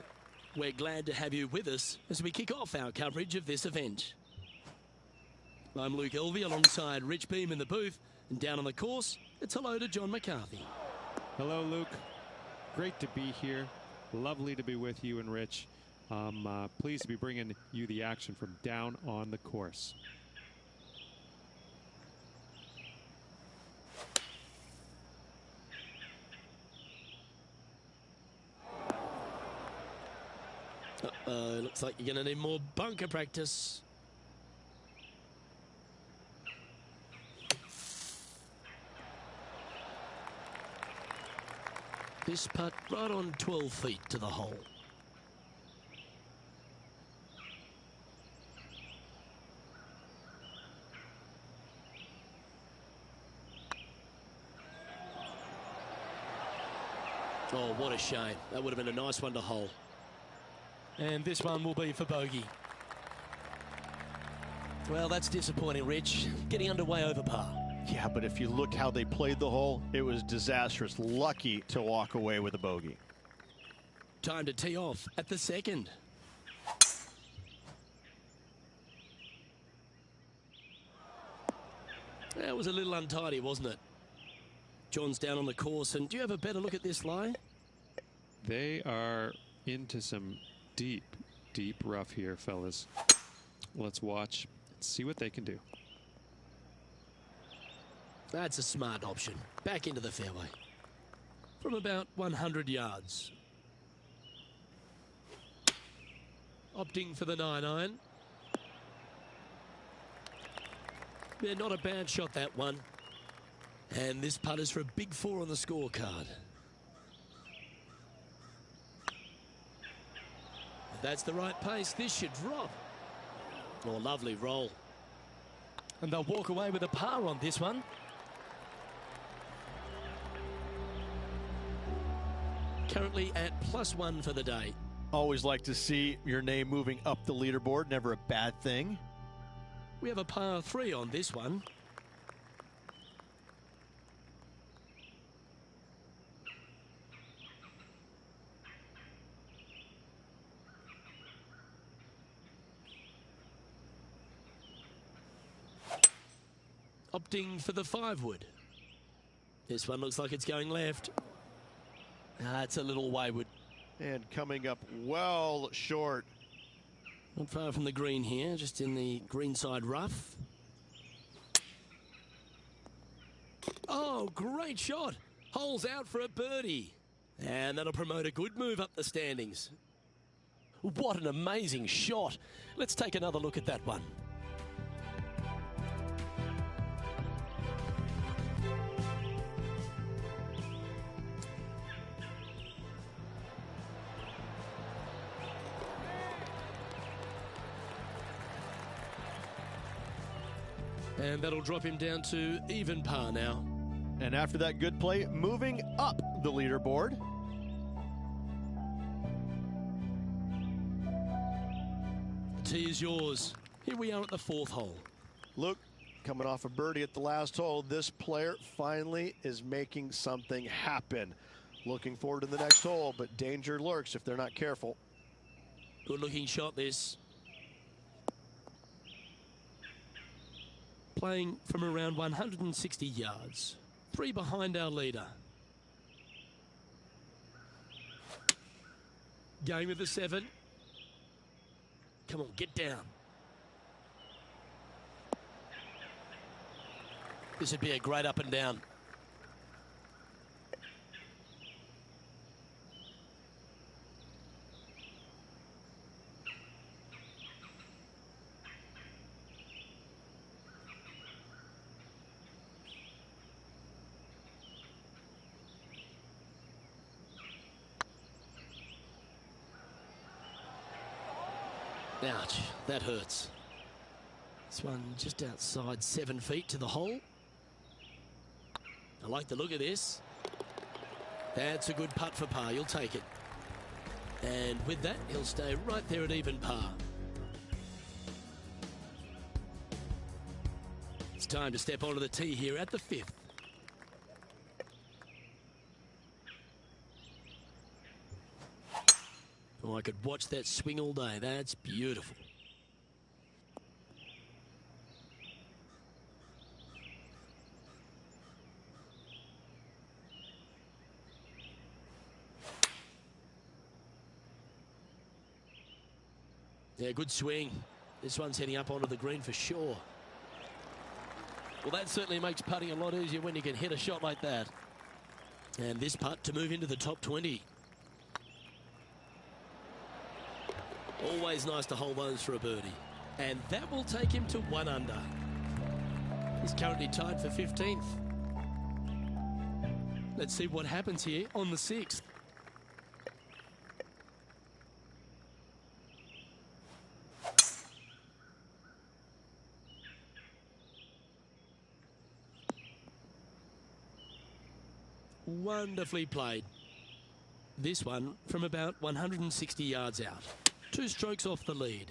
We're glad to have you with us as we kick off our coverage of this event. I'm Luke Elvey alongside Rich Beam in the booth, and down on the course, it's hello to John McCarthy. Hello, Luke. Great to be here. Lovely to be with you and Rich. I'm pleased to be bringing you the action from down on the course. Looks like you're going to need more bunker practice. This putt right on 12 feet to the hole. Oh, what a shame. That would have been a nice one to hole. And this one will be for bogey. Well, that's disappointing, Rich. Getting underway over par. Yeah, but if you look how they played the hole, it was disastrous. Lucky to walk away with a bogey. Time to tee off at the second. That was a little untidy, wasn't it? John's down on the course, and do you have a better look at this lie? They are into some deep, deep rough here, fellas. Let's watch and see what they can do. That's a smart option. Back into the fairway. From about 100 yards. Opting for the 9-iron. Yeah, not a bad shot, that one. And this putt is for a big 4 on the scorecard. If that's the right pace, this should drop. Oh, lovely roll. And they'll walk away with a par on this one. Currently at +1 for the day. Always like to see your name moving up the leaderboard. Never a bad thing. We have a par 3 on this one. Opting for the 5-wood. This one looks like it's going left. It's a little wayward. And coming up well short. Not far from the green here, just in the greenside rough. Oh, great shot. Holes out for a birdie. And that'll promote a good move up the standings. What an amazing shot. Let's take another look at that one. And that'll drop him down to even par now. And after that good play, moving up the leaderboard. The tee is yours. Here we are at the 4th hole. Look, coming off a birdie at the last hole, this player finally is making something happen. Looking forward to the next hole, but danger lurks if they're not careful. Good looking shot this. Playing from around 160 yards. 3 behind our leader. Going with the 7. Come on, get down. This would be a great up and down. Ouch, that hurts. This one just outside 7 feet to the hole. I like the look of this. That's a good putt for par, you'll take it. And with that, he'll stay right there at even par. It's time to step onto the tee here at the 5th. Oh, I could watch that swing all day. That's beautiful. Yeah, good swing. This one's heading up onto the green for sure. Well, that certainly makes putting a lot easier when you can hit a shot like that. And this putt to move into the top 20. Always nice to hold those for a birdie. And that will take him to 1 under. He's currently tied for 15th. Let's see what happens here on the 6th. Wonderfully played. This one from about 160 yards out. 2 strokes off the lead.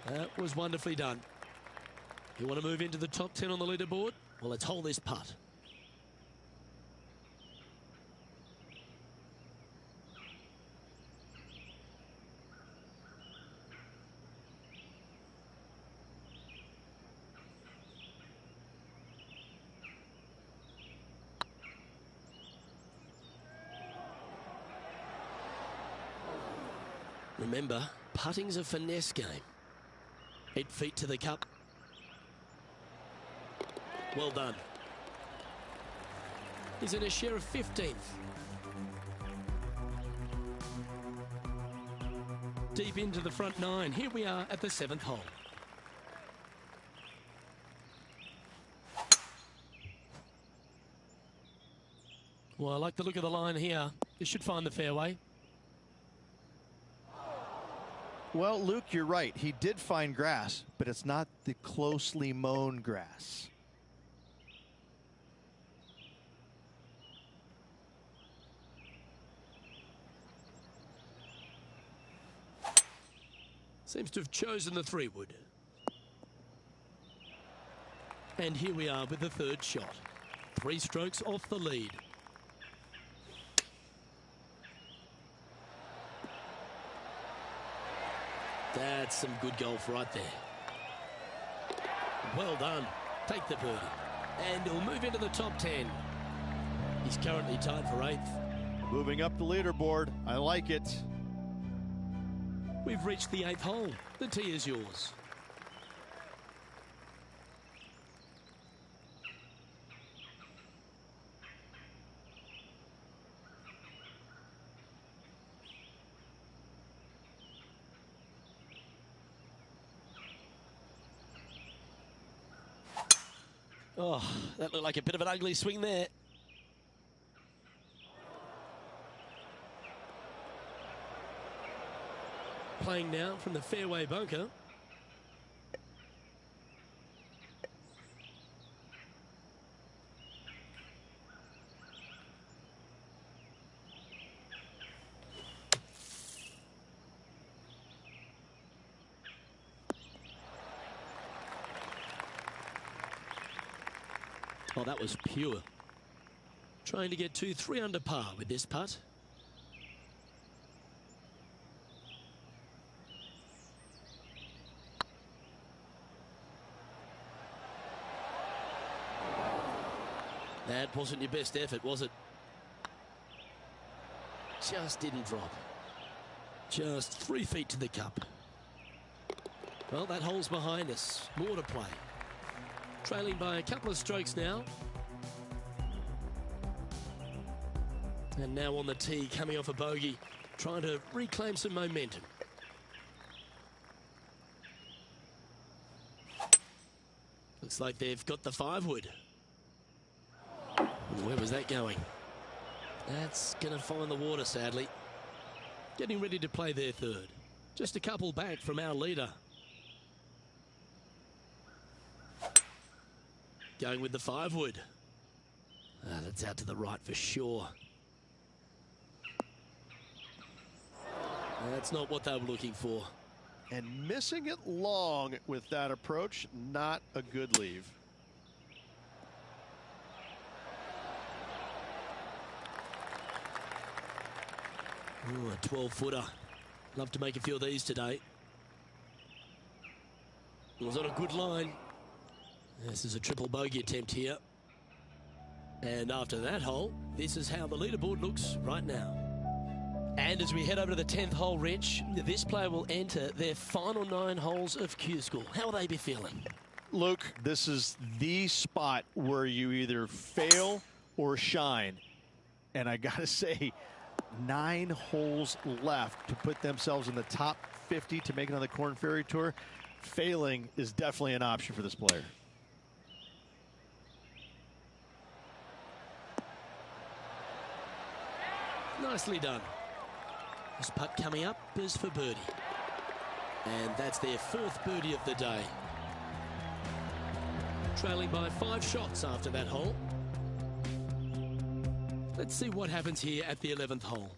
That was wonderfully done. You want to move into the top 10 on the leaderboard? Well, let's hold this putt. Remember, putting's a finesse game. 8 feet to the cup. Well done. He's in a share of 15th. Deep into the front 9. Here we are at the 7th hole. Well, I like the look of the line here. This should find the fairway. Well, Luke, you're right. He did find grass, but it's not the closely mown grass. Seems to have chosen the 3-wood. And here we are with the 3rd shot. 3 strokes off the lead. That's some good golf right there. Well done. Take the birdie. And he'll move into the top 10. He's currently tied for 8th. Moving up the leaderboard. I like it. We've reached the 8th hole. The tee is yours. Oh, that looked like a bit of an ugly swing there. Playing now from the fairway bunker. Oh, that was pure. Trying to get to 3 under par with this putt. That wasn't your best effort, was it? Just didn't drop. Just 3 feet to the cup. Well, that hole's behind us. More to play. Trailing by a couple of strokes now. And now on the tee, coming off a bogey, trying to reclaim some momentum. Looks like they've got the 5-wood. Where was that going? That's going to find the water, sadly. Getting ready to play their 3rd. Just a couple back from our leader. Going with the 5-wood. That's out to the right for sure. That's not what they were looking for. And missing it long with that approach, not a good leave. Ooh, a 12-footer. Love to make a few of these today. It was on a good line. This is a triple bogey attempt here. And after that hole, this is how the leaderboard looks right now. And as we head over to the 10th hole, Rich, this player will enter their final 9 holes of Q School. How will they be feeling? Luke, this is the spot where you either fail or shine. And I got to say, 9 holes left to put themselves in the top 50 to make it on the Korn Ferry Tour. Failing is definitely an option for this player. Nicely done. This putt coming up is for birdie. And that's their 4th birdie of the day. Trailing by 5 shots after that hole. Let's see what happens here at the 11th hole.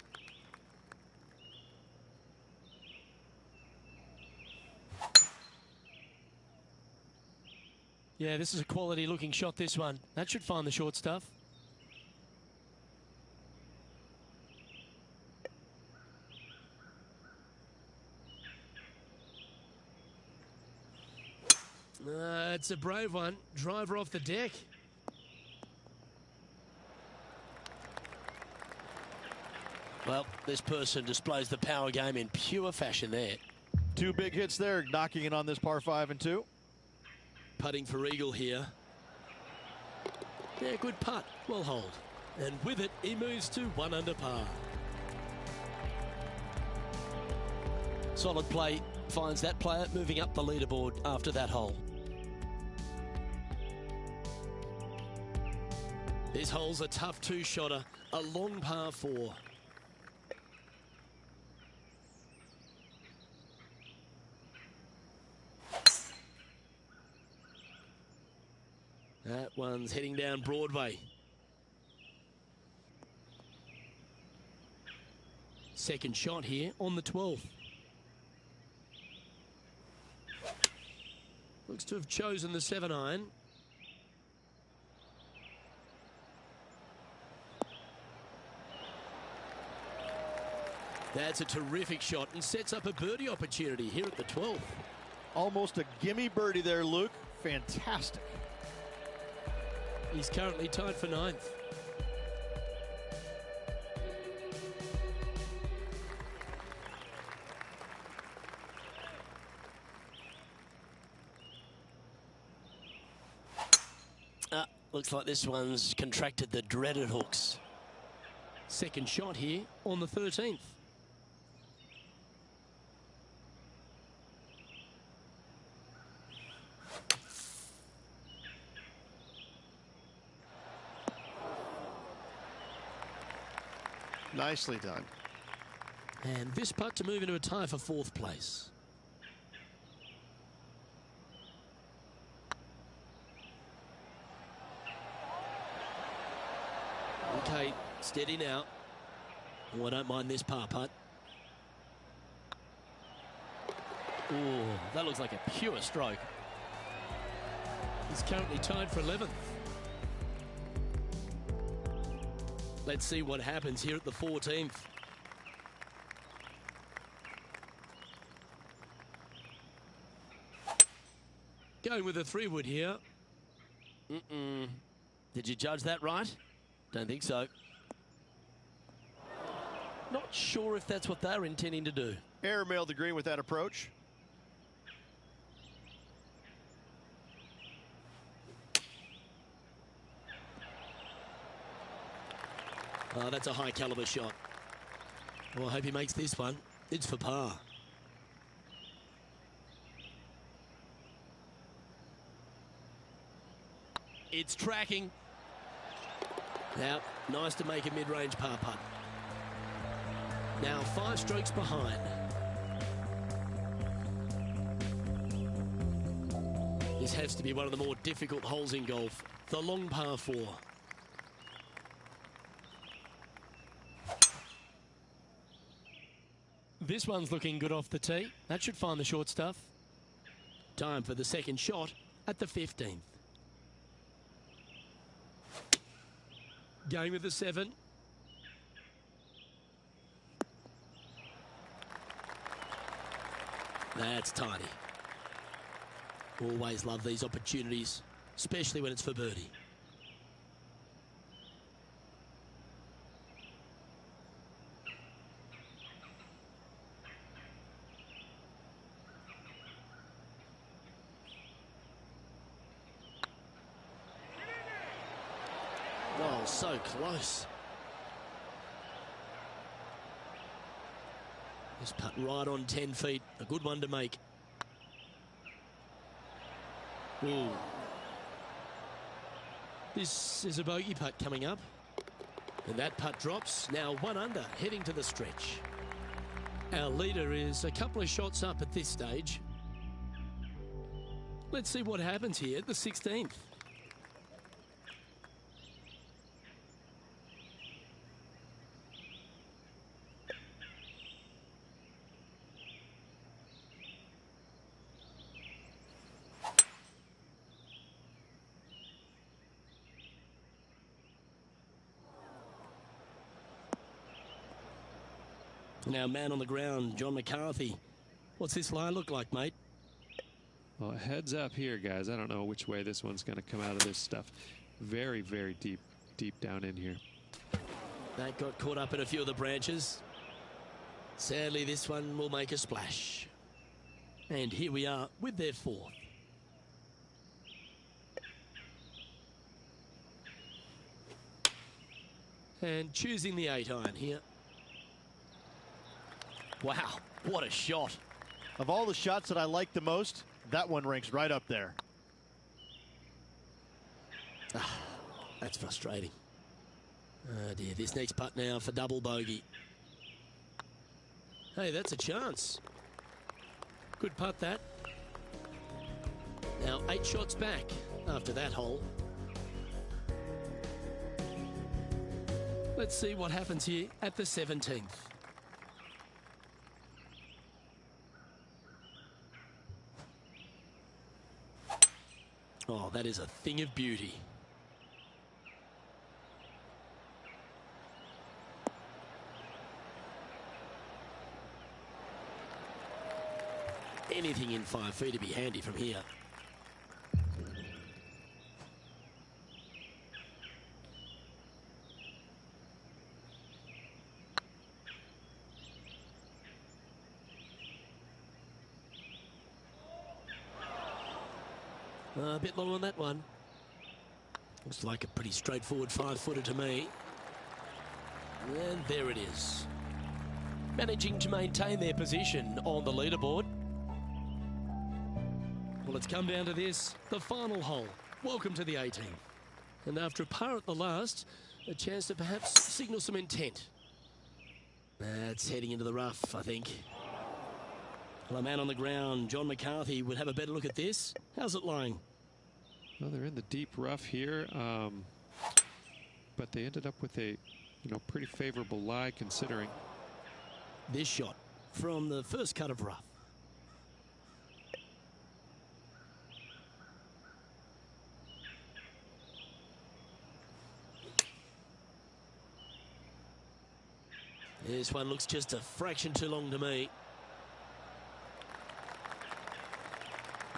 Yeah, this is a quality looking shot, this one. That should find the short stuff. It's a brave one. Driver off the deck. Well, this person displays the power game in pure fashion there. 2 big hits there, knocking it on this par 5 and 2. Putting for eagle here. Yeah, good putt. Well hold. And with it, he moves to 1 under par. Solid play finds that player moving up the leaderboard after that hole. This hole's a tough 2-shotter, a long par 4. That one's heading down Broadway. Second shot here on the 12th. Looks to have chosen the 7-iron. That's a terrific shot and sets up a birdie opportunity here at the 12th. Almost a gimme birdie there, Luke. Fantastic. He's currently tied for 9th. Looks like this one's contracted the dreaded hooks. Second shot here on the 13th. Nicely done. And this putt to move into a tie for 4th place. Okay, steady now. Oh, I don't mind this par putt. Oh, that looks like a pure stroke. He's currently tied for 11th. Let's see what happens here at the 14th. Going with a 3-wood here. Did you judge that right? Don't think so. Not sure if that's what they're intending to do. Airmailed the green with that approach. Oh, that's a high caliber shot. Well, I hope he makes this one. It's for par. It's tracking. Now, nice to make a mid-range par putt. Now 5 strokes behind. This has to be one of the more difficult holes in golf. The long par 4. This one's looking good off the tee. That should find the short stuff. Time for the second shot at the 15th. Going with the 7. That's tiny. Always love these opportunities, especially when it's for birdie. Oh, so close. This putt right on 10 feet. A good one to make. Ooh. This is a bogey putt coming up. And that putt drops. Now 1 under, heading to the stretch. Our leader is a couple of shots up at this stage. Let's see what happens here at the 16th. Now, man on the ground, John McCarthy. What's this line look like, mate? Well, heads up here, guys. I don't know which way this one's going to come out of this stuff. Very, very deep down in here. That got caught up in a few of the branches. Sadly, this one will make a splash. And here we are with their 4th. And choosing the 8-iron here. Wow, what a shot. Of all the shots that I like the most, that one ranks right up there. That's frustrating. Oh dear, this next putt now for double bogey. Hey, that's a chance. Good putt, that. Now 8 shots back after that hole. Let's see what happens here at the 17th. Oh, that is a thing of beauty. Anything in 5 feet to be handy from here. A bit long on that one. Looks like a pretty straightforward 5-footer to me. And there it is. Managing to maintain their position on the leaderboard. Well, it's come down to this, the final hole. Welcome to the 18th. And after a par at the last, a chance to perhaps signal some intent. That's heading into the rough, I think. Well, a man on the ground, John McCarthy, would have a better look at this. How's it lying? Well, they're in the deep rough here, but they ended up with a, pretty favorable lie considering. This shot from the first cut of rough. This one looks just a fraction too long to me.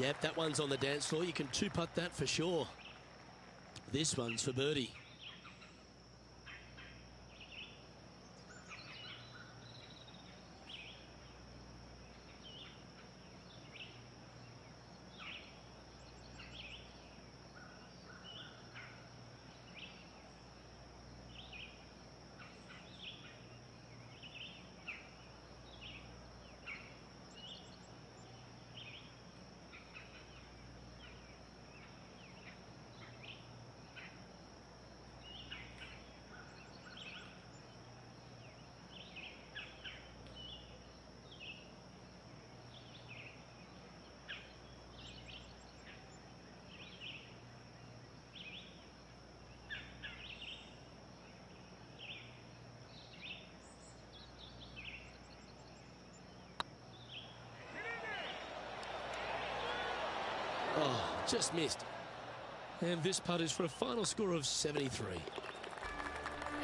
Yep, that one's on the dance floor. You can 2-putt that for sure. This one's for birdie. Oh, just missed. And this putt is for a final score of 73.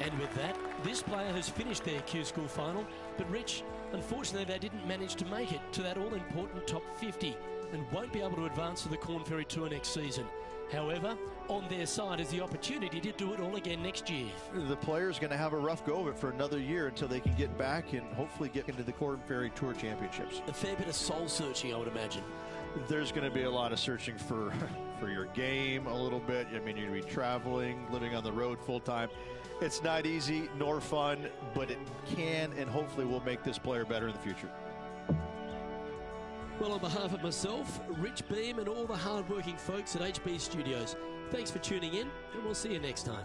And with that, this player has finished their Q School final, but Rich, unfortunately they didn't manage to make it to that all-important top 50 and won't be able to advance to the Corn Ferry Tour next season. However, on their side is the opportunity to do it all again next year. The player's going to have a rough go of it for another year until they can get back and hopefully get into the Corn Ferry Tour Championships. A fair bit of soul searching, I would imagine. There's going to be a lot of searching for your game a little bit. I mean, you're going to be traveling, living on the road full time. It's not easy nor fun, but it can and hopefully will make this player better in the future. Well, on behalf of myself, Rich Beam, and all the hard-working folks at HB Studios, thanks for tuning in, and we'll see you next time.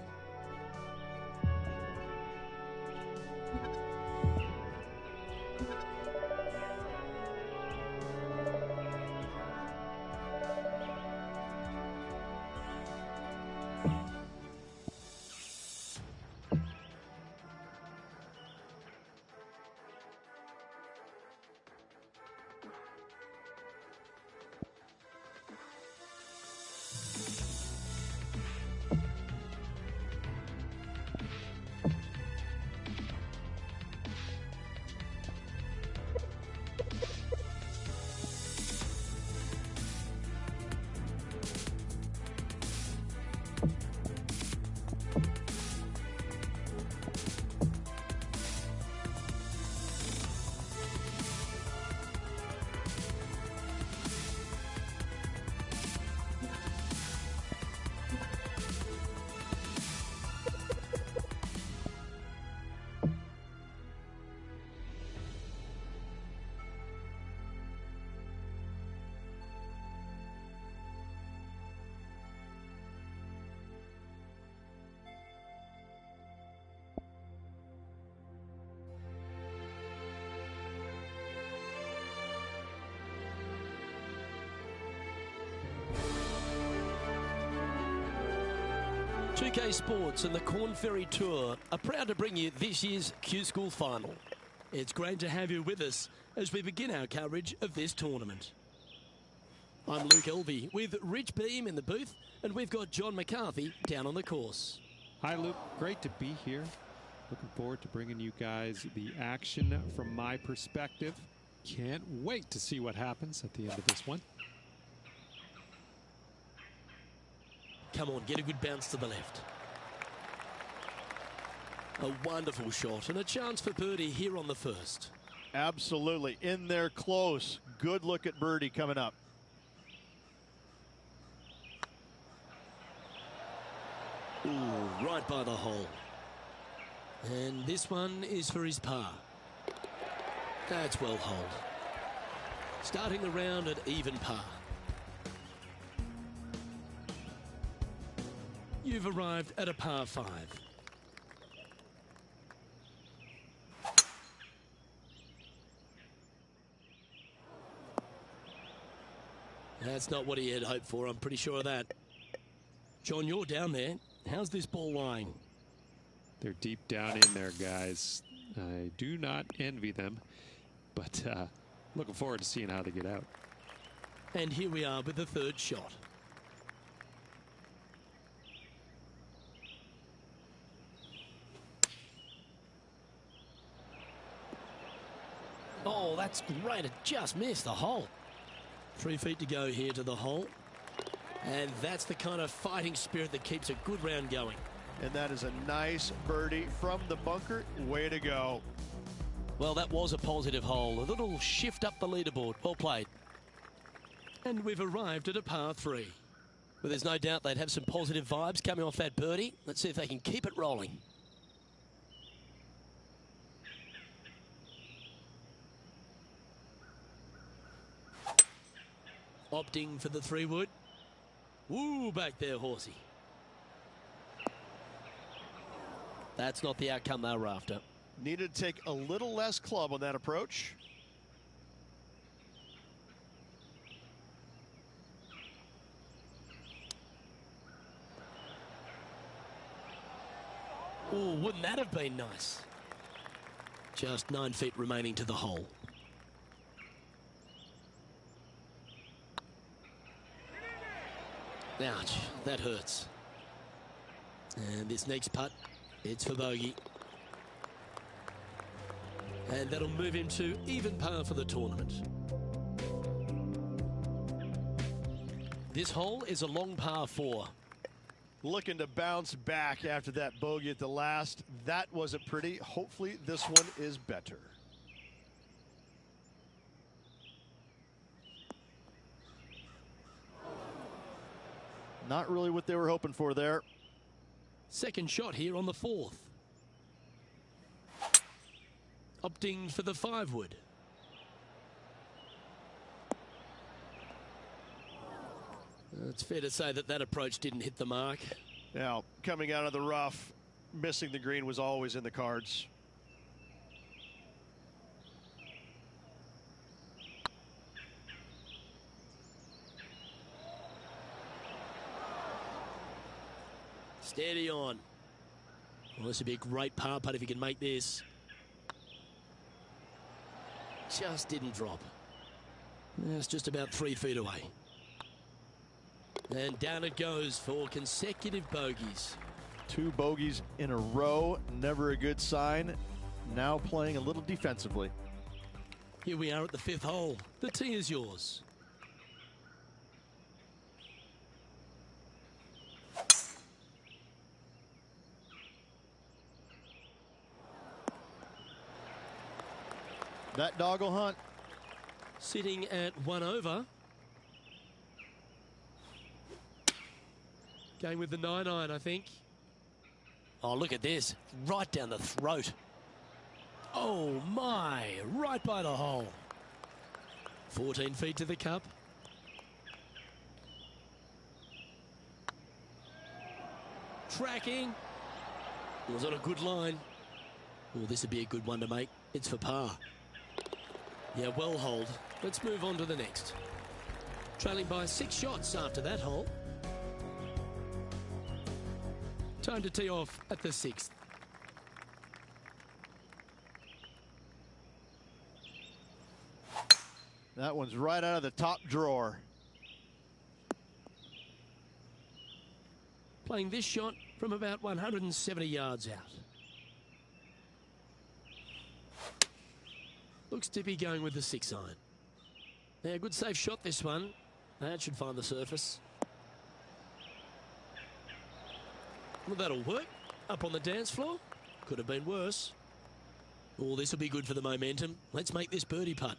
PGA Sports and the Corn Ferry Tour are proud to bring you this year's Q School final. It's great to have you with us as we begin our coverage of this tournament. I'm Luke Elvey with Rich Beam in the booth, and we've got John McCarthy down on the course. Hi, Luke. Great to be here. Looking forward to bringing you guys the action from my perspective. Can't wait to see what happens at the end of this one. Come on, get a good bounce to the left. A wonderful shot and a chance for birdie here on the first. Absolutely. In there close. Good look at birdie coming up. Ooh, right by the hole. And this one is for his par. That's well holed. Starting the round at even par. You've arrived at a par 5. That's not what he had hoped for, I'm pretty sure of that. John, you're down there. How's this ball lying? They're deep down in there, guys. I do not envy them, but looking forward to seeing how they get out. And here we are with the third shot. Oh, that's great. It just missed the hole. 3 feet to go here to the hole. And that's the kind of fighting spirit that keeps a good round going. And that is a nice birdie from the bunker. Way to go. Well, that was a positive hole. A little shift up the leaderboard. Well played. And we've arrived at a par 3. Well, there's no doubt they'd have some positive vibes coming off that birdie. Let's see if they can keep it rolling. Opting for the 3-wood. Ooh, back there, horsey. That's not the outcome they were after. Needed to take a little less club on that approach. Ooh, wouldn't that have been nice? Just 9 feet remaining to the hole. Ouch, that hurts. And this next putt It's for bogey. And that'll move him to even par for the tournament. This hole is a long par 4. Looking to bounce back after that bogey at the last. That wasn't pretty. Hopefully this one is better. Not really what they were hoping for there. Second shot here on the 4th. Opting for the 5-wood. It's fair to say that approach didn't hit the mark. Now, coming out of the rough, missing the green was always in the cards. Steady on. Well, this would be a great par putt if he can make this. Just didn't drop. It's just about 3 feet away. And down it goes for consecutive bogeys. 2 bogeys in a row, never a good sign. Now playing a little defensively. Here we are at the 5th hole. The tee is yours. That dog will hunt. Sitting at 1 over. Going with the 9-iron, I think. Oh, look at this. Right down the throat. Oh, my. Right by the hole. 14 feet to the cup. Tracking. It was on a good line. Oh, this would be a good one to make. It's for par. Yeah, well holed. Let's move on to the next. Trailing by 6 shots after that hole. Time to tee off at the 6th. That one's right out of the top drawer. Playing this shot from about 170 yards out. Looks to be going with the 6-iron. Yeah, good safe shot this one. That should find the surface. Well, that'll work. Up on the dance floor. Could have been worse. Oh, this will be good for the momentum. Let's make this birdie putt.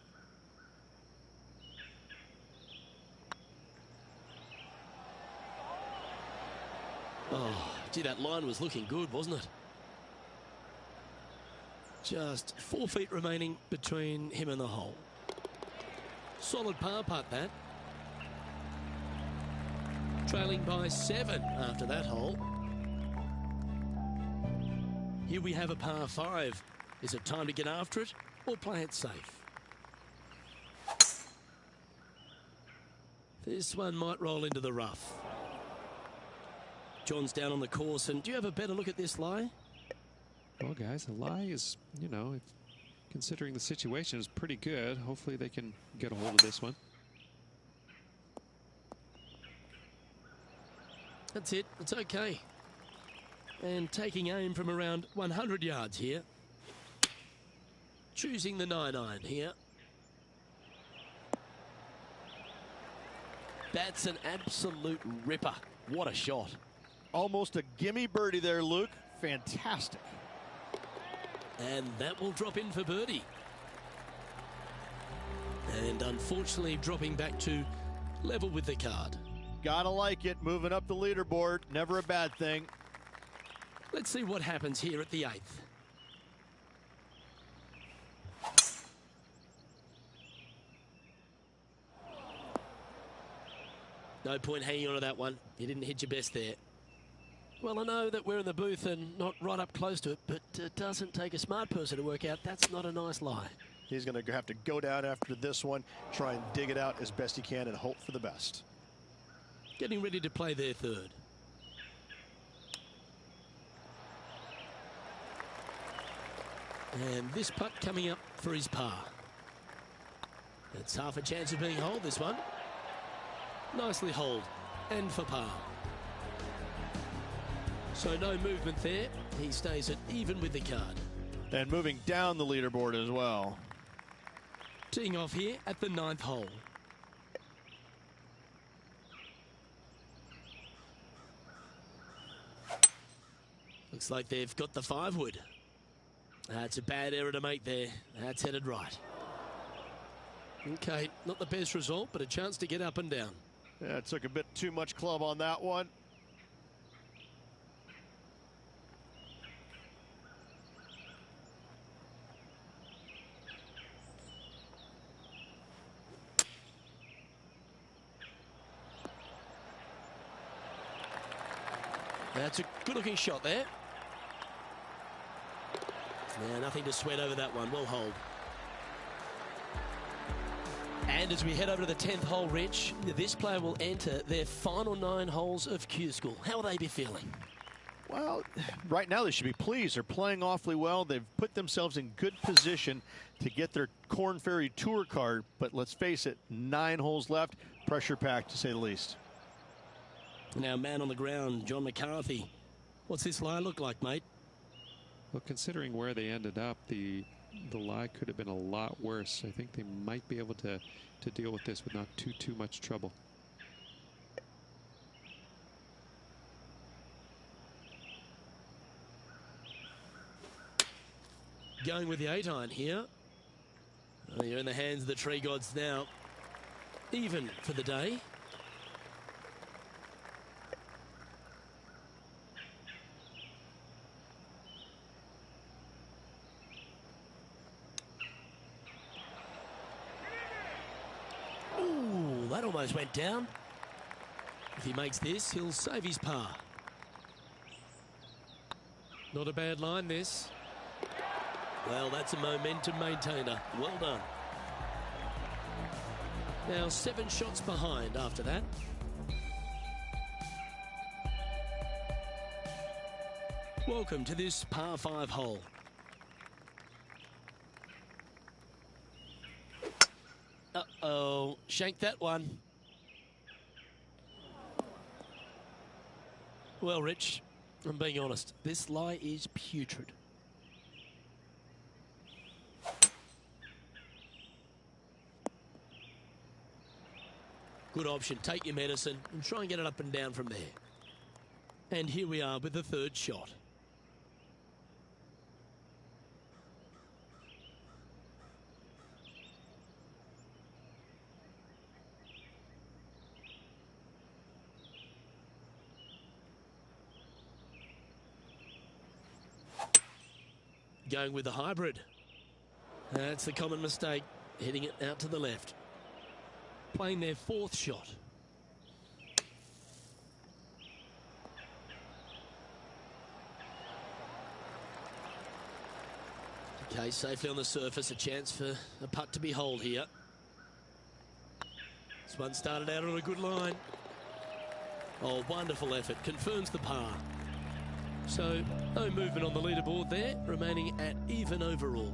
Oh, gee, that line was looking good, wasn't it? Just 4 feet remaining between him and the hole. Solid par putt, that. Trailing by 7 after that hole. Here we have a par 5. Is it time to get after it or play it safe? This one might roll into the rough. John's down on the course, and do you have a better look at this lie? Well, guys, the lie is, you know, considering the situation, is pretty good. Hopefully they can get a hold of this one. That's it. It's okay. And taking aim from around 100 yards here. Choosing the 9-iron here. That's an absolute ripper. What a shot. Almost a gimme birdie there, Luke. Fantastic. And that will drop in for birdie. And unfortunately dropping back to level with the card. Gotta like it. Moving up the leaderboard. Never a bad thing. Let's see what happens here at the 8th. No point hanging on to that one. You didn't hit your best there. Well, I know that we're in the booth and not right up close to it, but it doesn't take a smart person to work out that's not a nice lie. He's going to have to go down after this one, try and dig it out as best he can and hope for the best. Getting ready to play their 3rd. And this putt coming up for his par. It's half a chance of being holed, this one. Nicely holed and for par. So no movement there he stays at even with the card. And moving down the leaderboard as well. Teeing off here at the 9th hole. Looks like they've got the 5-wood. That's a bad error to make there. That's headed right. Okay, not the best result, but a chance to get up and down. Yeah, it took a bit too much club on that one. That's a good-looking shot there. Yeah, nothing to sweat over that one. We'll hold. And as we head over to the 10th hole, Rich, this player will enter their final 9 holes of Q School. How will they be feeling? Well, right now they should be pleased. They're playing awfully well. They've put themselves in good position to get their Korn Ferry Tour card. But let's face it, 9 holes left. Pressure packed, to say the least. Now, man on the ground, John McCarthy. What's this lie look like, mate? Well, considering where they ended up, the lie could have been a lot worse. I think they might be able to deal with this with not too much trouble. Going with the 8-iron here. Oh, you're in the hands of the tree gods now. Even for the day. That almost went down. If he makes this, he'll save his par. Not a bad line, this. Well, that's a momentum maintainer. Well done. Now 7 shots behind after that. Welcome to this par 5 hole. Uh-oh, shanked that one. Well, Rich, I'm being honest, this lie is putrid. Good option, take your medicine and try and get it up and down from there. And here we are with the 3rd shot. Going with the hybrid. That's the common mistake, hitting it out to the left. Playing their 4th shot. Okay, safely on the surface, a chance for a putt to be holed here. This one started out on a good line. Oh, wonderful effort, confirms the par. So, no movement on the leaderboard there, remaining at even overall.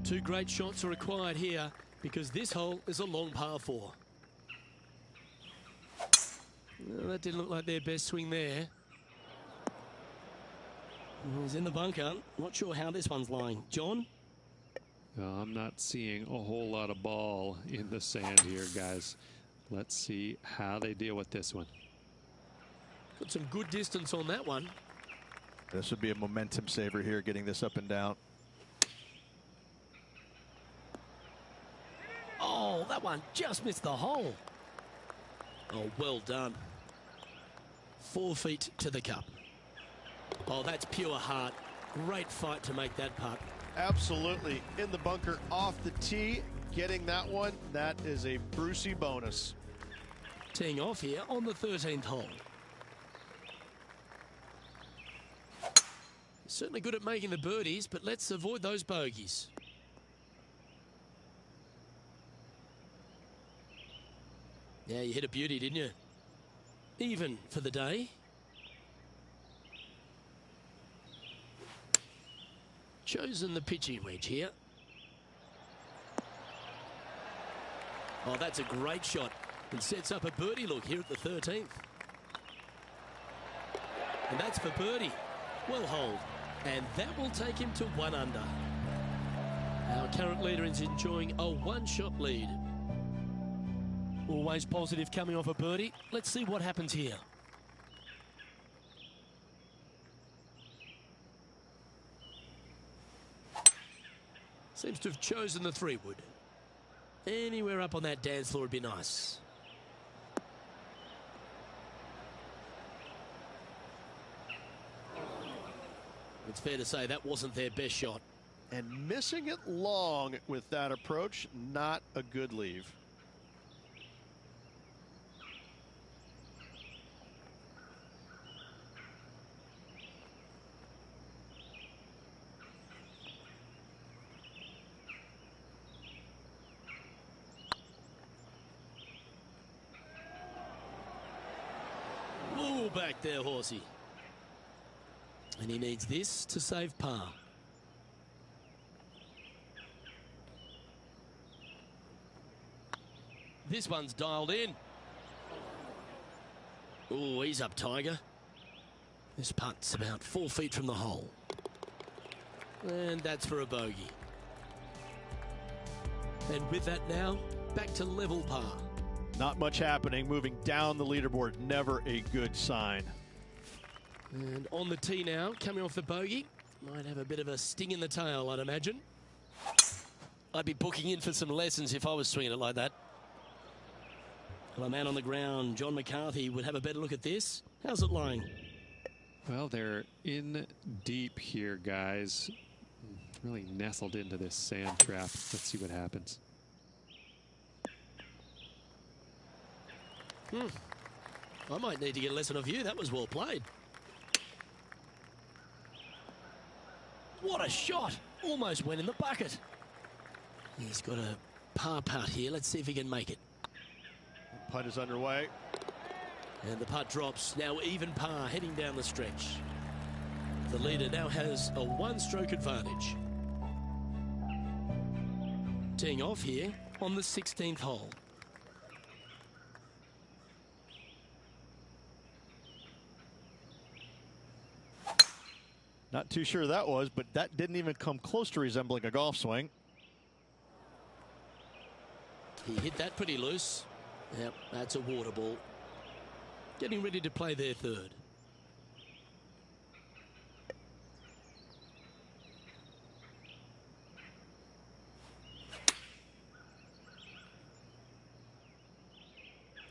2 great shots are required here because this hole is a long par 4. Well, that didn't look like their best swing there. He's in the bunker. Not sure how this one's lying. John? I'm not seeing a whole lot of ball in the sand here, guys. Let's see how they deal with this one. Got some good distance on that one. This would be a momentum saver here, getting this up and down. Oh, that one just missed the hole. Oh, well done. 4 feet to the cup. Oh, that's pure heart. Great fight to make that putt. Absolutely. In the bunker off the tee, getting that one. That is a Brucey bonus. Teeing off here on the 13th hole. Certainly good at making the birdies, but let's avoid those bogeys. Yeah, you hit a beauty, didn't you? Even for the day. Chosen the pitching wedge here. Oh, that's a great shot. And sets up a birdie look here at the 13th. And that's for birdie. Well holed. And that will take him to 1 under. Our current leader is enjoying a 1-shot lead. Always positive coming off a birdie. Let's see what happens here. Seems to have chosen the 3-wood. Anywhere up on that dance floor would be nice. It's fair to say that wasn't their best shot. And missing it long with that approach, not a good leave. Ooh, back there, horsey. And he needs this to save par. This one's dialed in. Oh, he's up, Tiger. This putt's about 4 feet from the hole. And that's for a bogey. And with that now, back to level par. Not much happening, moving down the leaderboard, never a good sign. And on the tee now, coming off the bogey. Might have a bit of a sting in the tail, I'd imagine. I'd be booking in for some lessons if I was swinging it like that. Well, a man on the ground, John McCarthy, would have a better look at this. How's it lying? Well, they're in deep here, guys. Really nestled into this sand trap. Let's see what happens. I might need to get a lesson of you. That was well played. What a shot. Almost went in the bucket. He's got a par putt here. Let's see if he can make it. Putt is underway. And the putt drops. Now even par heading down the stretch. The leader now has a 1-stroke advantage. Teeing off here on the 16th hole. Not too sure that was, but that didn't even come close to resembling a golf swing. He hit that pretty loose. Yep, that's a water ball. Getting ready to play their third.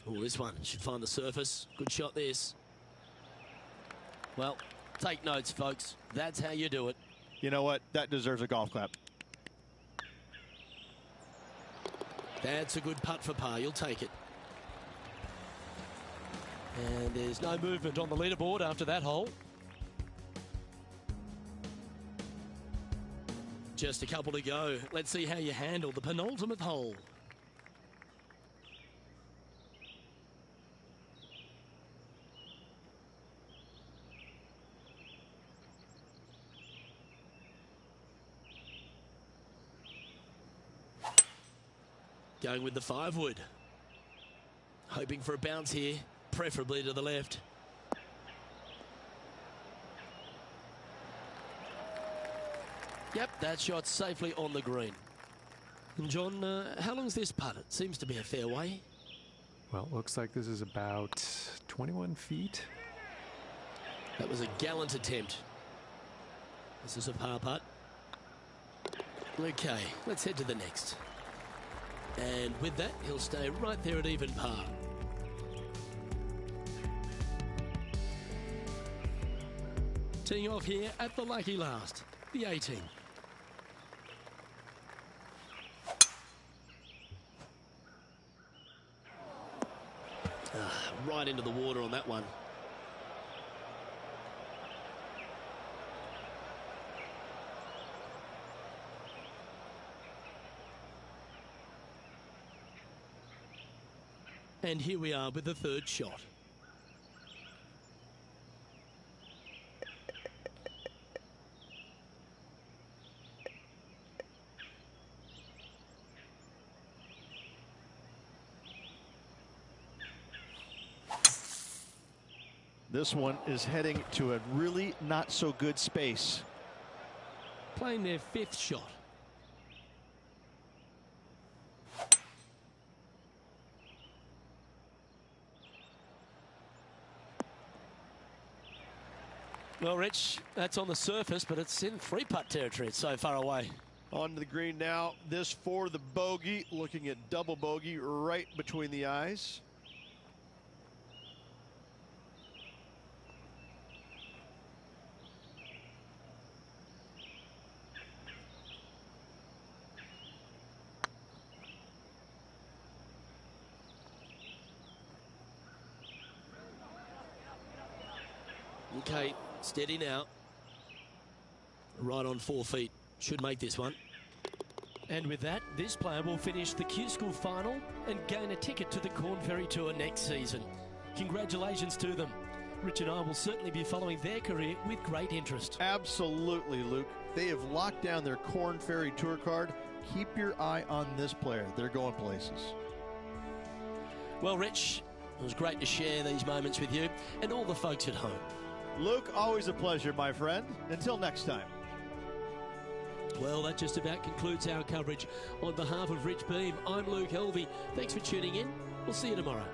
Oh, this one should find the surface. Good shot, this. Well, take notes, folks. That's how you do it. You know what? That deserves a golf clap. That's a good putt for par. You'll take it. And there's no movement on the leaderboard after that hole. Just a couple to go. Let's see how you handle the penultimate hole. Going with the 5-wood. Hoping for a bounce here, preferably to the left. Yep, that shot's safely on the green. And John, how long's this putt? It seems to be a fair way. Well, it looks like this is about 21 feet. That was a gallant attempt. This is a par putt. Okay, let's head to the next. And with that, he'll stay right there at even par. Teeing off here at the lucky last, the 18. Right into the water on that one. And here we are with the third shot. This one is heading to a really not so good space. Playing their 5th shot. Well, Rich, that's on the surface, but it's in 3-putt territory. It's so far away. On to the green now. This for the bogey. Looking at double bogey right between the eyes. Okay, steady now. Right on 4 feet. Should make this one. And with that, this player will finish the Q School final and gain a ticket to the Corn Ferry Tour next season. Congratulations to them. Rich and I will certainly be following their career with great interest. Absolutely, Luke. They have locked down their Corn Ferry Tour card. Keep your eye on this player. They're going places. Well, Rich, it was great to share these moments with you and all the folks at home. Luke, always a pleasure, my friend. Until next time. Well, that just about concludes our coverage. On behalf of Rich Beam, I'm Luke Helvey. Thanks for tuning in. We'll see you tomorrow.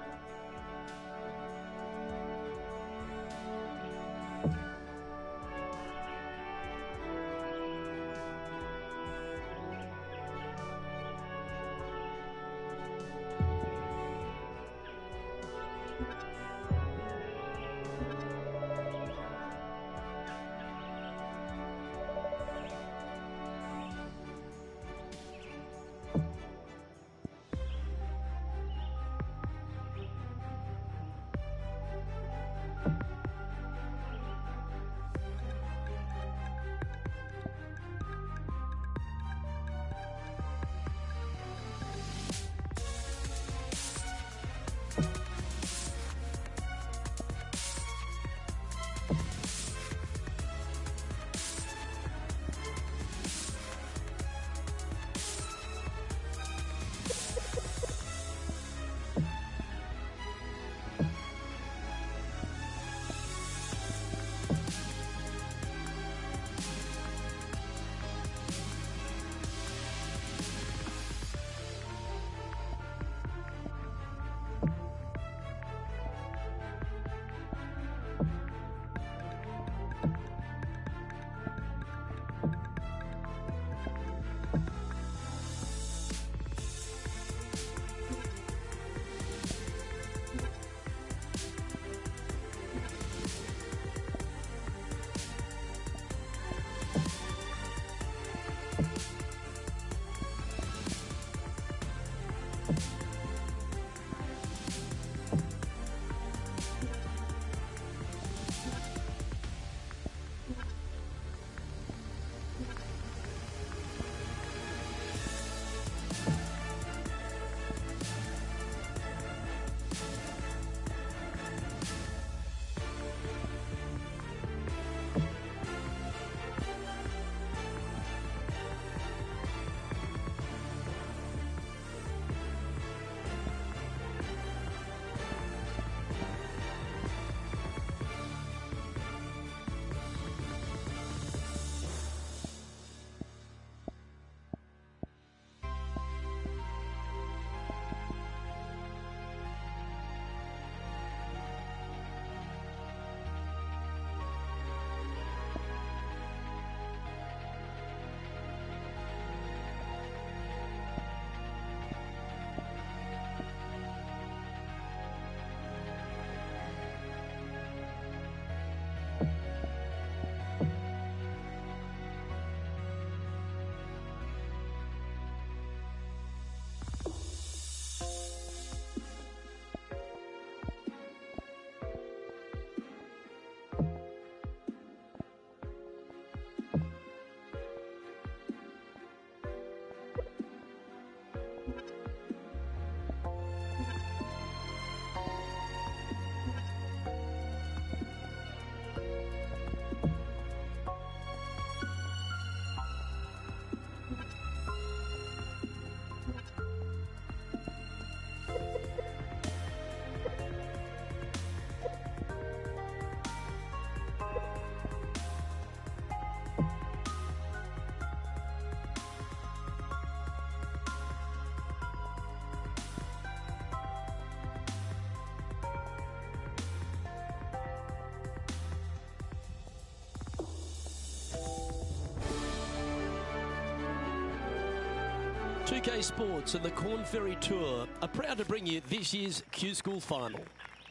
2K Sports and the Corn Ferry Tour are proud to bring you this year's Q School Final.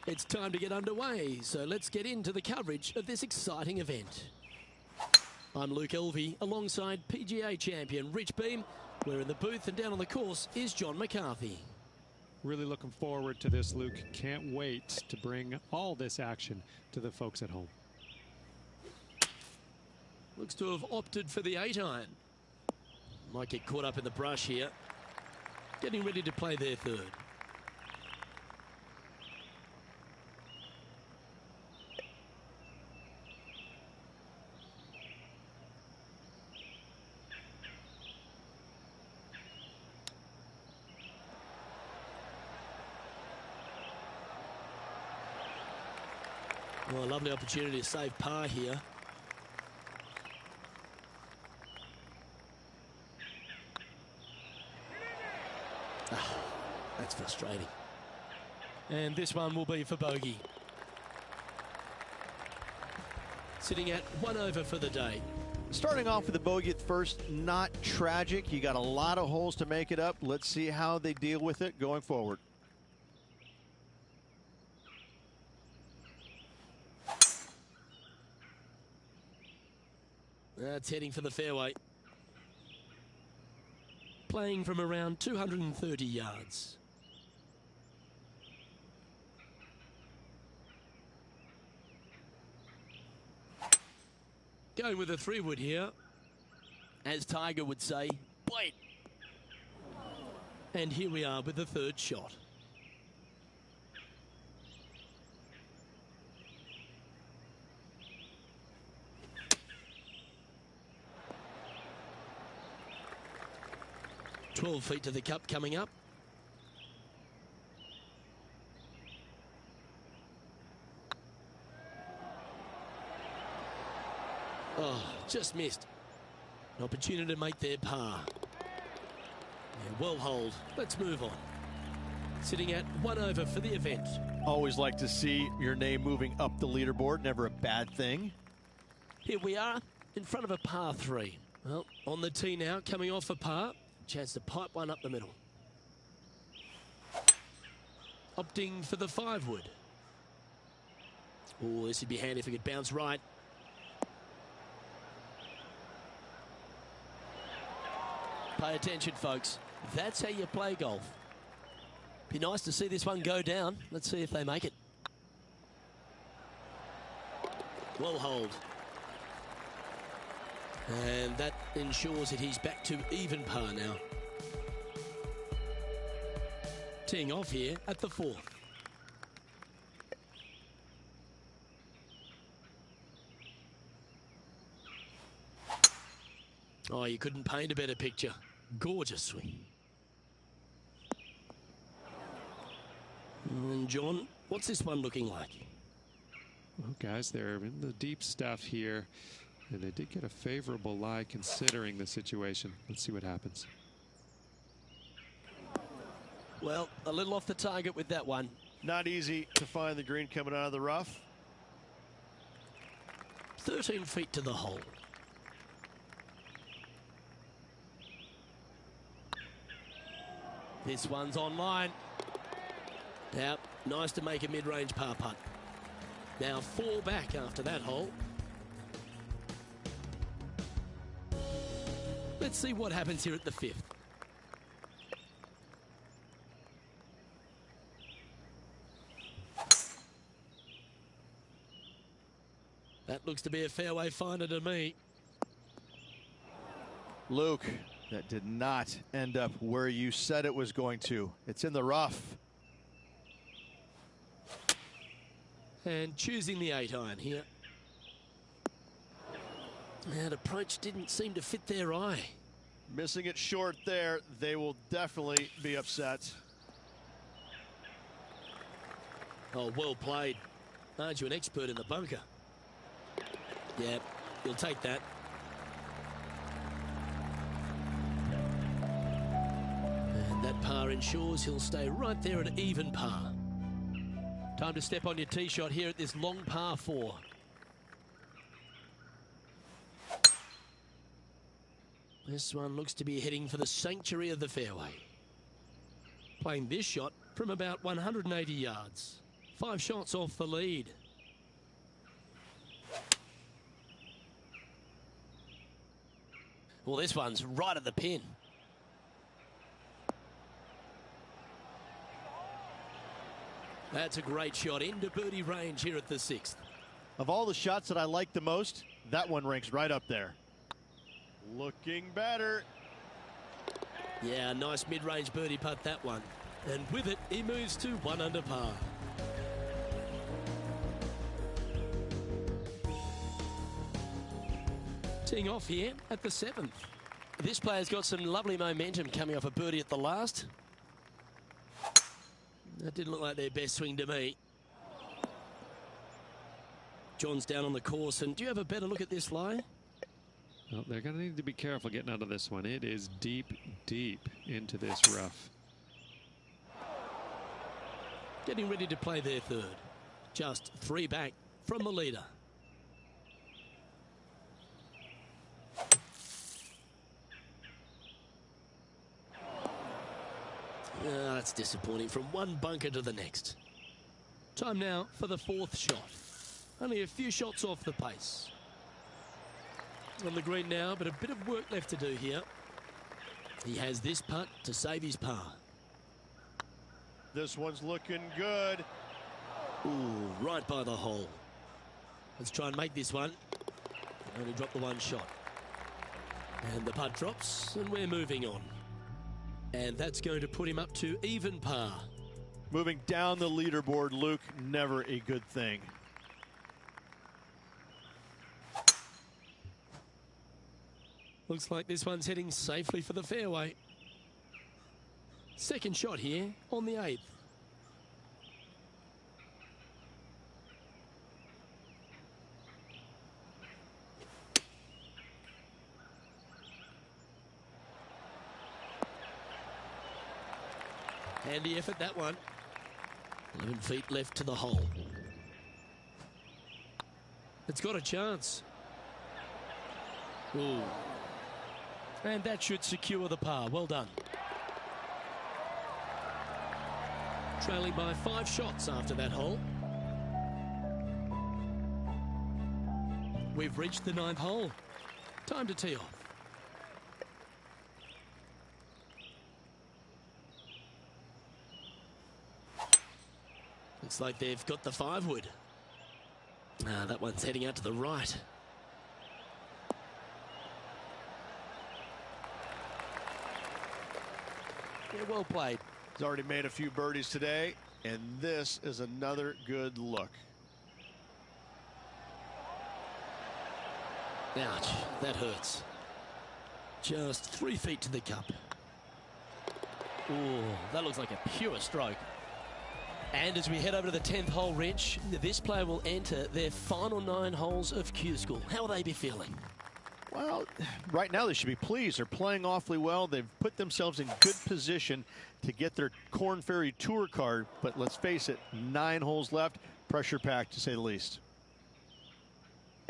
It's time to get underway, so let's get into the coverage of this exciting event. I'm Luke Elvey, alongside PGA champion Rich Beam. We're in the booth, and down on the course is John McCarthy. Really looking forward to this, Luke. Can't wait to bring all this action to the folks at home. Looks to have opted for the 8-iron. Might get caught up in the brush here. Getting ready to play their third. Well, a lovely opportunity to save par here. That's frustrating. And this one will be for bogey. Sitting at 1 over for the day. Starting off with the bogey at first, not tragic. You got a lot of holes to make it up. Let's see how they deal with it going forward. That's heading for the fairway. Playing from around 230 yards. Going with a 3-wood here. As Tiger would say, wait. And here we are with the third shot. "12 feet to the cup coming up. Oh, just missed. An opportunity to make their par. Yeah, well holed. Let's move on. Sitting at 1 over for the event. Always like to see your name moving up the leaderboard. Never a bad thing. Here we are in front of a par 3. Well, on the tee now, coming off a par. Chance to pipe one up the middle. Opting for the 5-wood. Oh, this would be handy if it could bounce right. Pay attention, folks. That's how you play golf. Be nice to see this one go down. Let's see if they make it. Well holed. And that ensures that he's back to even par now. Teeing off here at the 4th. Oh, you couldn't paint a better picture. Gorgeous swing. And John, what's this one looking like? Well, guys, they're in the deep stuff here. And they did get a favorable lie considering the situation. Let's see what happens. Well, a little off the target with that one. Not easy to find the green coming out of the rough. 13 feet to the hole. This one's online. Now, nice to make a mid-range par putt. Now 4 back after that hole. Let's see what happens here at the 5th. That looks to be a fairway finder to me. Luke, that did not end up where you said it was going to. It's in the rough. And choosing the 8-iron here. That approach didn't seem to fit their eye. Missing it short there. They will definitely be upset. Oh, well played. Aren't you an expert in the bunker? Yeah, you'll take that. And that par ensures he'll stay right there at even par. Time to step on your tee shot here at this long par 4. This one looks to be heading for the sanctuary of the fairway. Playing this shot from about 180 yards. 5 shots off the lead. Well, this one's right at the pin. That's a great shot into birdie range here at the 6th. Of all the shots that I like the most, that one ranks right up there. Looking better. Yeah, nice mid-range birdie putt, that one. And with it, he moves to 1 under par. Teeing off here at the 7th. This player's got some lovely momentum coming off a birdie at the last. That didn't look like their best swing to me. John's down on the course, and do you have a better look at this lie? Well, they're going to need to be careful getting out of this one. It is deep, deep into this rough. Getting ready to play their 3rd. Just 3 back from the leader. That's disappointing. From one bunker to the next. Time now for the 4th shot. Only a few shots off the pace. On the green now, but a bit of work left to do here. He has this putt to save his par. This one's looking good. Ooh, right by the hole. Let's try and make this one. Only drop the 1 shot. And the putt drops, and we're moving on. And that's going to put him up to even par. Moving down the leaderboard, Luke, never a good thing. Looks like this one's heading safely for the fairway. 2nd shot here on the 8th. Handy effort, that one. 11 feet left to the hole. It's got a chance. Ooh. And that should secure the par. Well done. Trailing by 5 shots after that hole. We've reached the 9th hole. Time to tee off. Looks like they've got the 5-wood. That one's heading out to the right. Yeah, well played. He's already made a few birdies today, and this is another good look. Ouch, that hurts. Just 3 feet to the cup. Ooh, that looks like a pure stroke. And as we head over to the 10th hole, Rich, this player will enter their final 9 holes of Q School. How will they be feeling? Well, right now they should be pleased. They're playing awfully well. They've put themselves in good position to get their Korn Ferry Tour card. But let's face it, 9 holes left. Pressure packed, to say the least.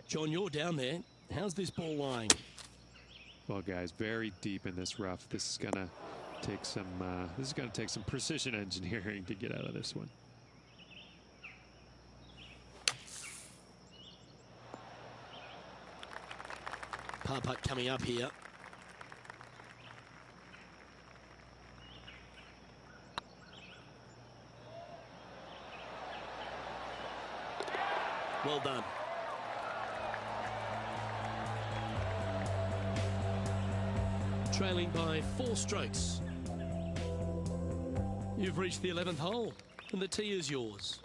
John, you're down there. How's this ball lying? Well, guys, very deep in this rough. This is gonna take some precision engineering to get out of this one. Par putt coming up here. Well done. Trailing by 4 strokes. You've reached the 11th hole, and the tee is yours.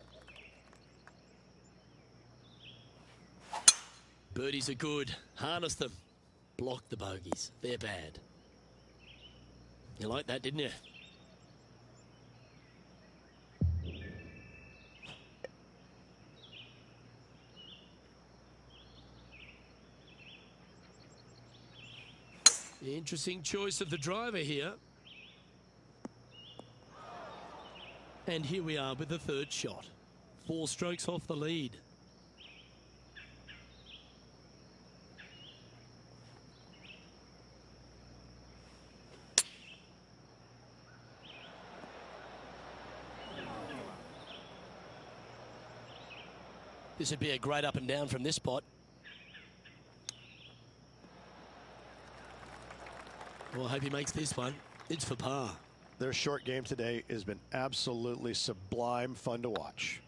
Birdies are good. Harness them. Block the bogeys. They're bad. You liked that, didn't you? Interesting choice of the driver here. And here we are with the 3rd shot. 4 strokes off the lead. This would be a great up and down from this spot. Well, I hope he makes this one. It's for par. Their short game today has been absolutely sublime fun to watch.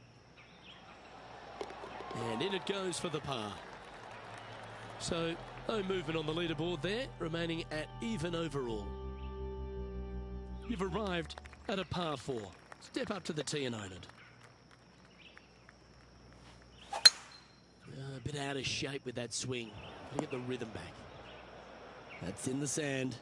And in it goes for the par. So, no movement on the leaderboard there, remaining at even overall. You've arrived at a par 4. Step up to the tee and own it. A bit out of shape with that swing. Gotta get the rhythm back. That's in the sand.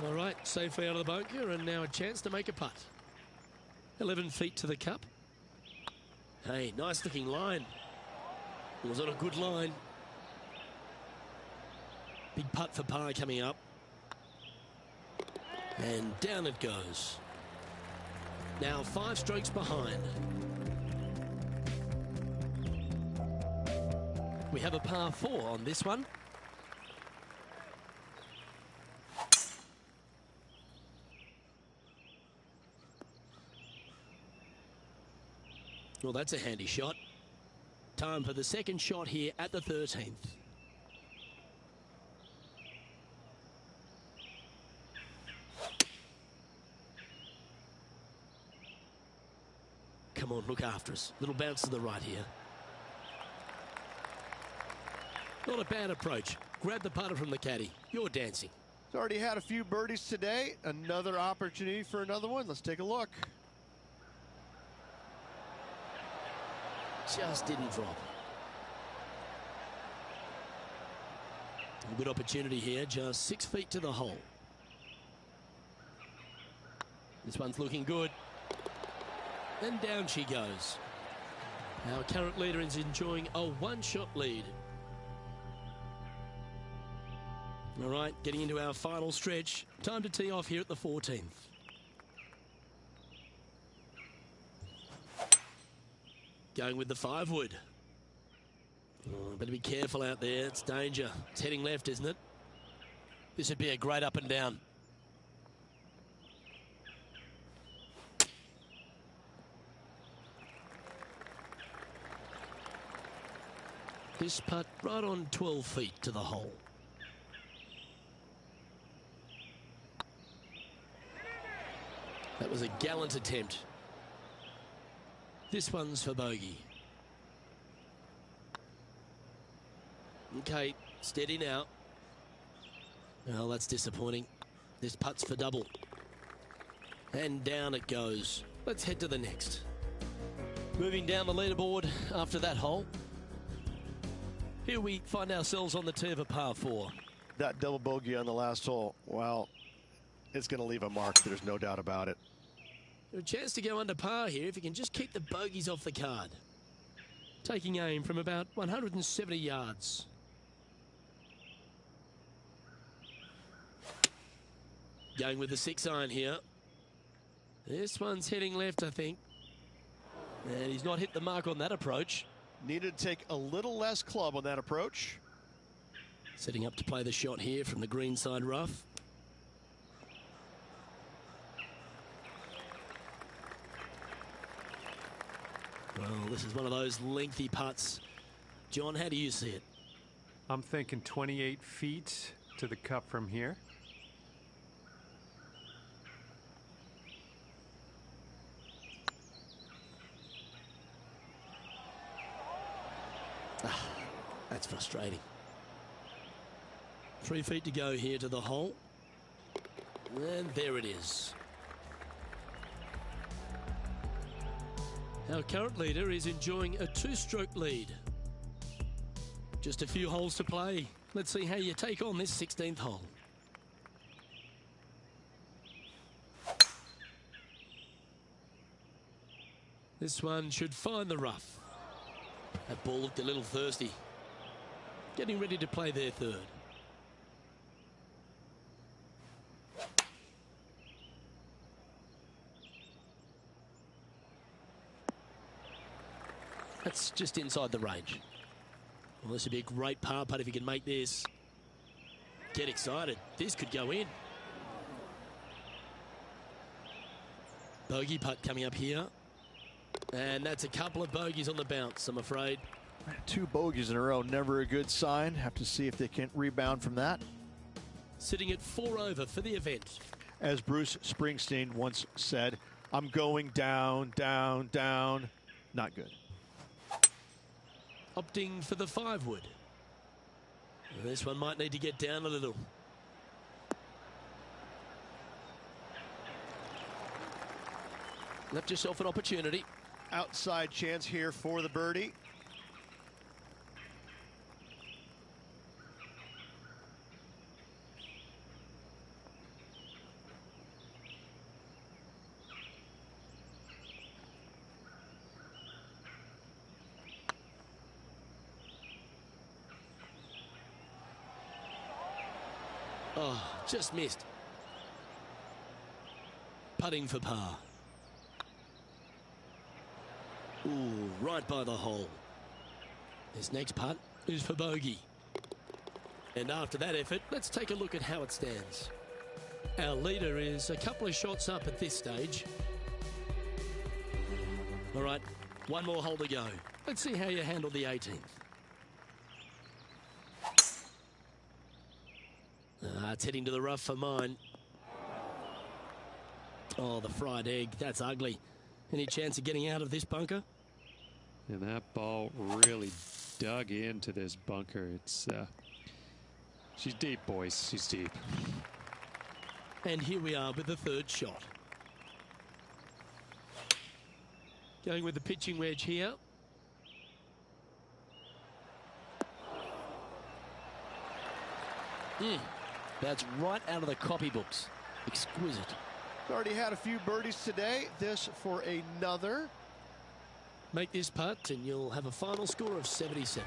All right, safely out of the bunker, and now a chance to make a putt. 11 feet to the cup. Hey, nice looking line. It was on a good line. Big putt for par coming up. And down it goes. Now 5 strokes behind. We have a par 4 on this one. Well, that's a handy shot. Time for the second shot here at the 13th. Come on, look after us. Little bounce to the right here. Not a bad approach. Grab the putter from the caddy. You're dancing. He's already had a few birdies today. Another opportunity for another one. Let's take a look. Just didn't drop. A good opportunity here, just 6 feet to the hole. This one's looking good. And down she goes. Our current leader is enjoying a one-shot lead. All right, getting into our final stretch. Time to tee off here at the 14th. Going with the 5-wood. Oh, better be careful out there. It's danger. It's heading left, isn't it? This would be a great up and down. This putt right on 12 feet to the hole. That was a gallant attempt. This one's for bogey. Okay, steady now. Well, that's disappointing. This putt's for double. And down it goes. Let's head to the next. Moving down the leaderboard after that hole. Here we find ourselves on the tee of a par 4. That double bogey on the last hole, well, it's going to leave a mark. There's no doubt about it. A chance to go under par here if you can just keep the bogeys off the card. Taking aim from about 170 yards. Going with the 6-iron here. This one's heading left, I think. And he's not hit the mark on that approach. Needed to take a little less club on that approach. Setting up to play the shot here from the green side rough. Well, this is one of those lengthy putts. John, how do you see it? I'm thinking 28 feet to the cup from here. That's frustrating. 3 feet to go here to the hole. And there it is. Our current leader is enjoying a 2-stroke lead. Just a few holes to play. Let's see how you take on this 16th hole. This one should find the rough. That ball looked a little thirsty. Getting ready to play their third. That's just inside the range. Well, this would be a great par putt if he can make this. Get excited. This could go in. Bogey putt coming up here. And that's a couple of bogeys on the bounce, I'm afraid. 2 bogeys in a row, never a good sign. Have to see if they can rebound from that. Sitting at 4 over for the event. As Bruce Springsteen once said, I'm going down, down, down. Not good. Opting for the 5-wood. This one might need to get down a little. Left yourself an opportunity. Outside chance here for the birdie. Oh, just missed. Putting for par. Ooh, right by the hole. This next putt is for bogey. And after that effort, let's take a look at how it stands. Our leader is a couple of shots up at this stage. All right, one more hole to go. Let's see how you handle the 18th. It's heading to the rough for mine. Oh, the fried egg. That's ugly. Any chance of getting out of this bunker? And that ball really dug into this bunker. It's she's deep, boys. She's deep. And here we are with the 3rd shot. Going with the pitching wedge here. That's right out of the copybooks. Exquisite. Already had a few birdies today. This for another. Make this putt and you'll have a final score of 77.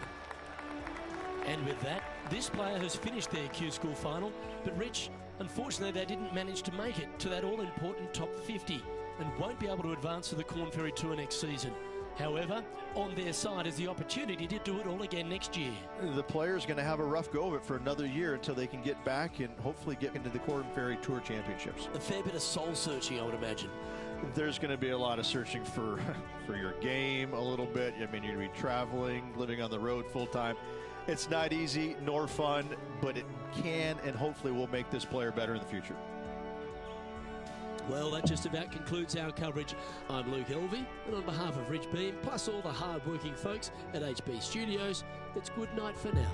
And with that, this player has finished their Q School final. But Rich, unfortunately, they didn't manage to make it to that all-important top 50 and won't be able to advance to the Corn Ferry Tour next season. However, on their side is the opportunity to do it all again next year. The player's going to have a rough go of it for another year until they can get back and hopefully get into the Corn Ferry Tour Championships. A fair bit of soul searching, I would imagine. There's going to be a lot of searching for your game a little bit. I mean, you're going to be traveling, living on the road full time. It's not easy nor fun, but it can and hopefully will make this player better in the future. Well, that just about concludes our coverage. I'm Luke Elvey, and on behalf of Rich Beam, plus all the hard-working folks at HB Studios, it's good night for now.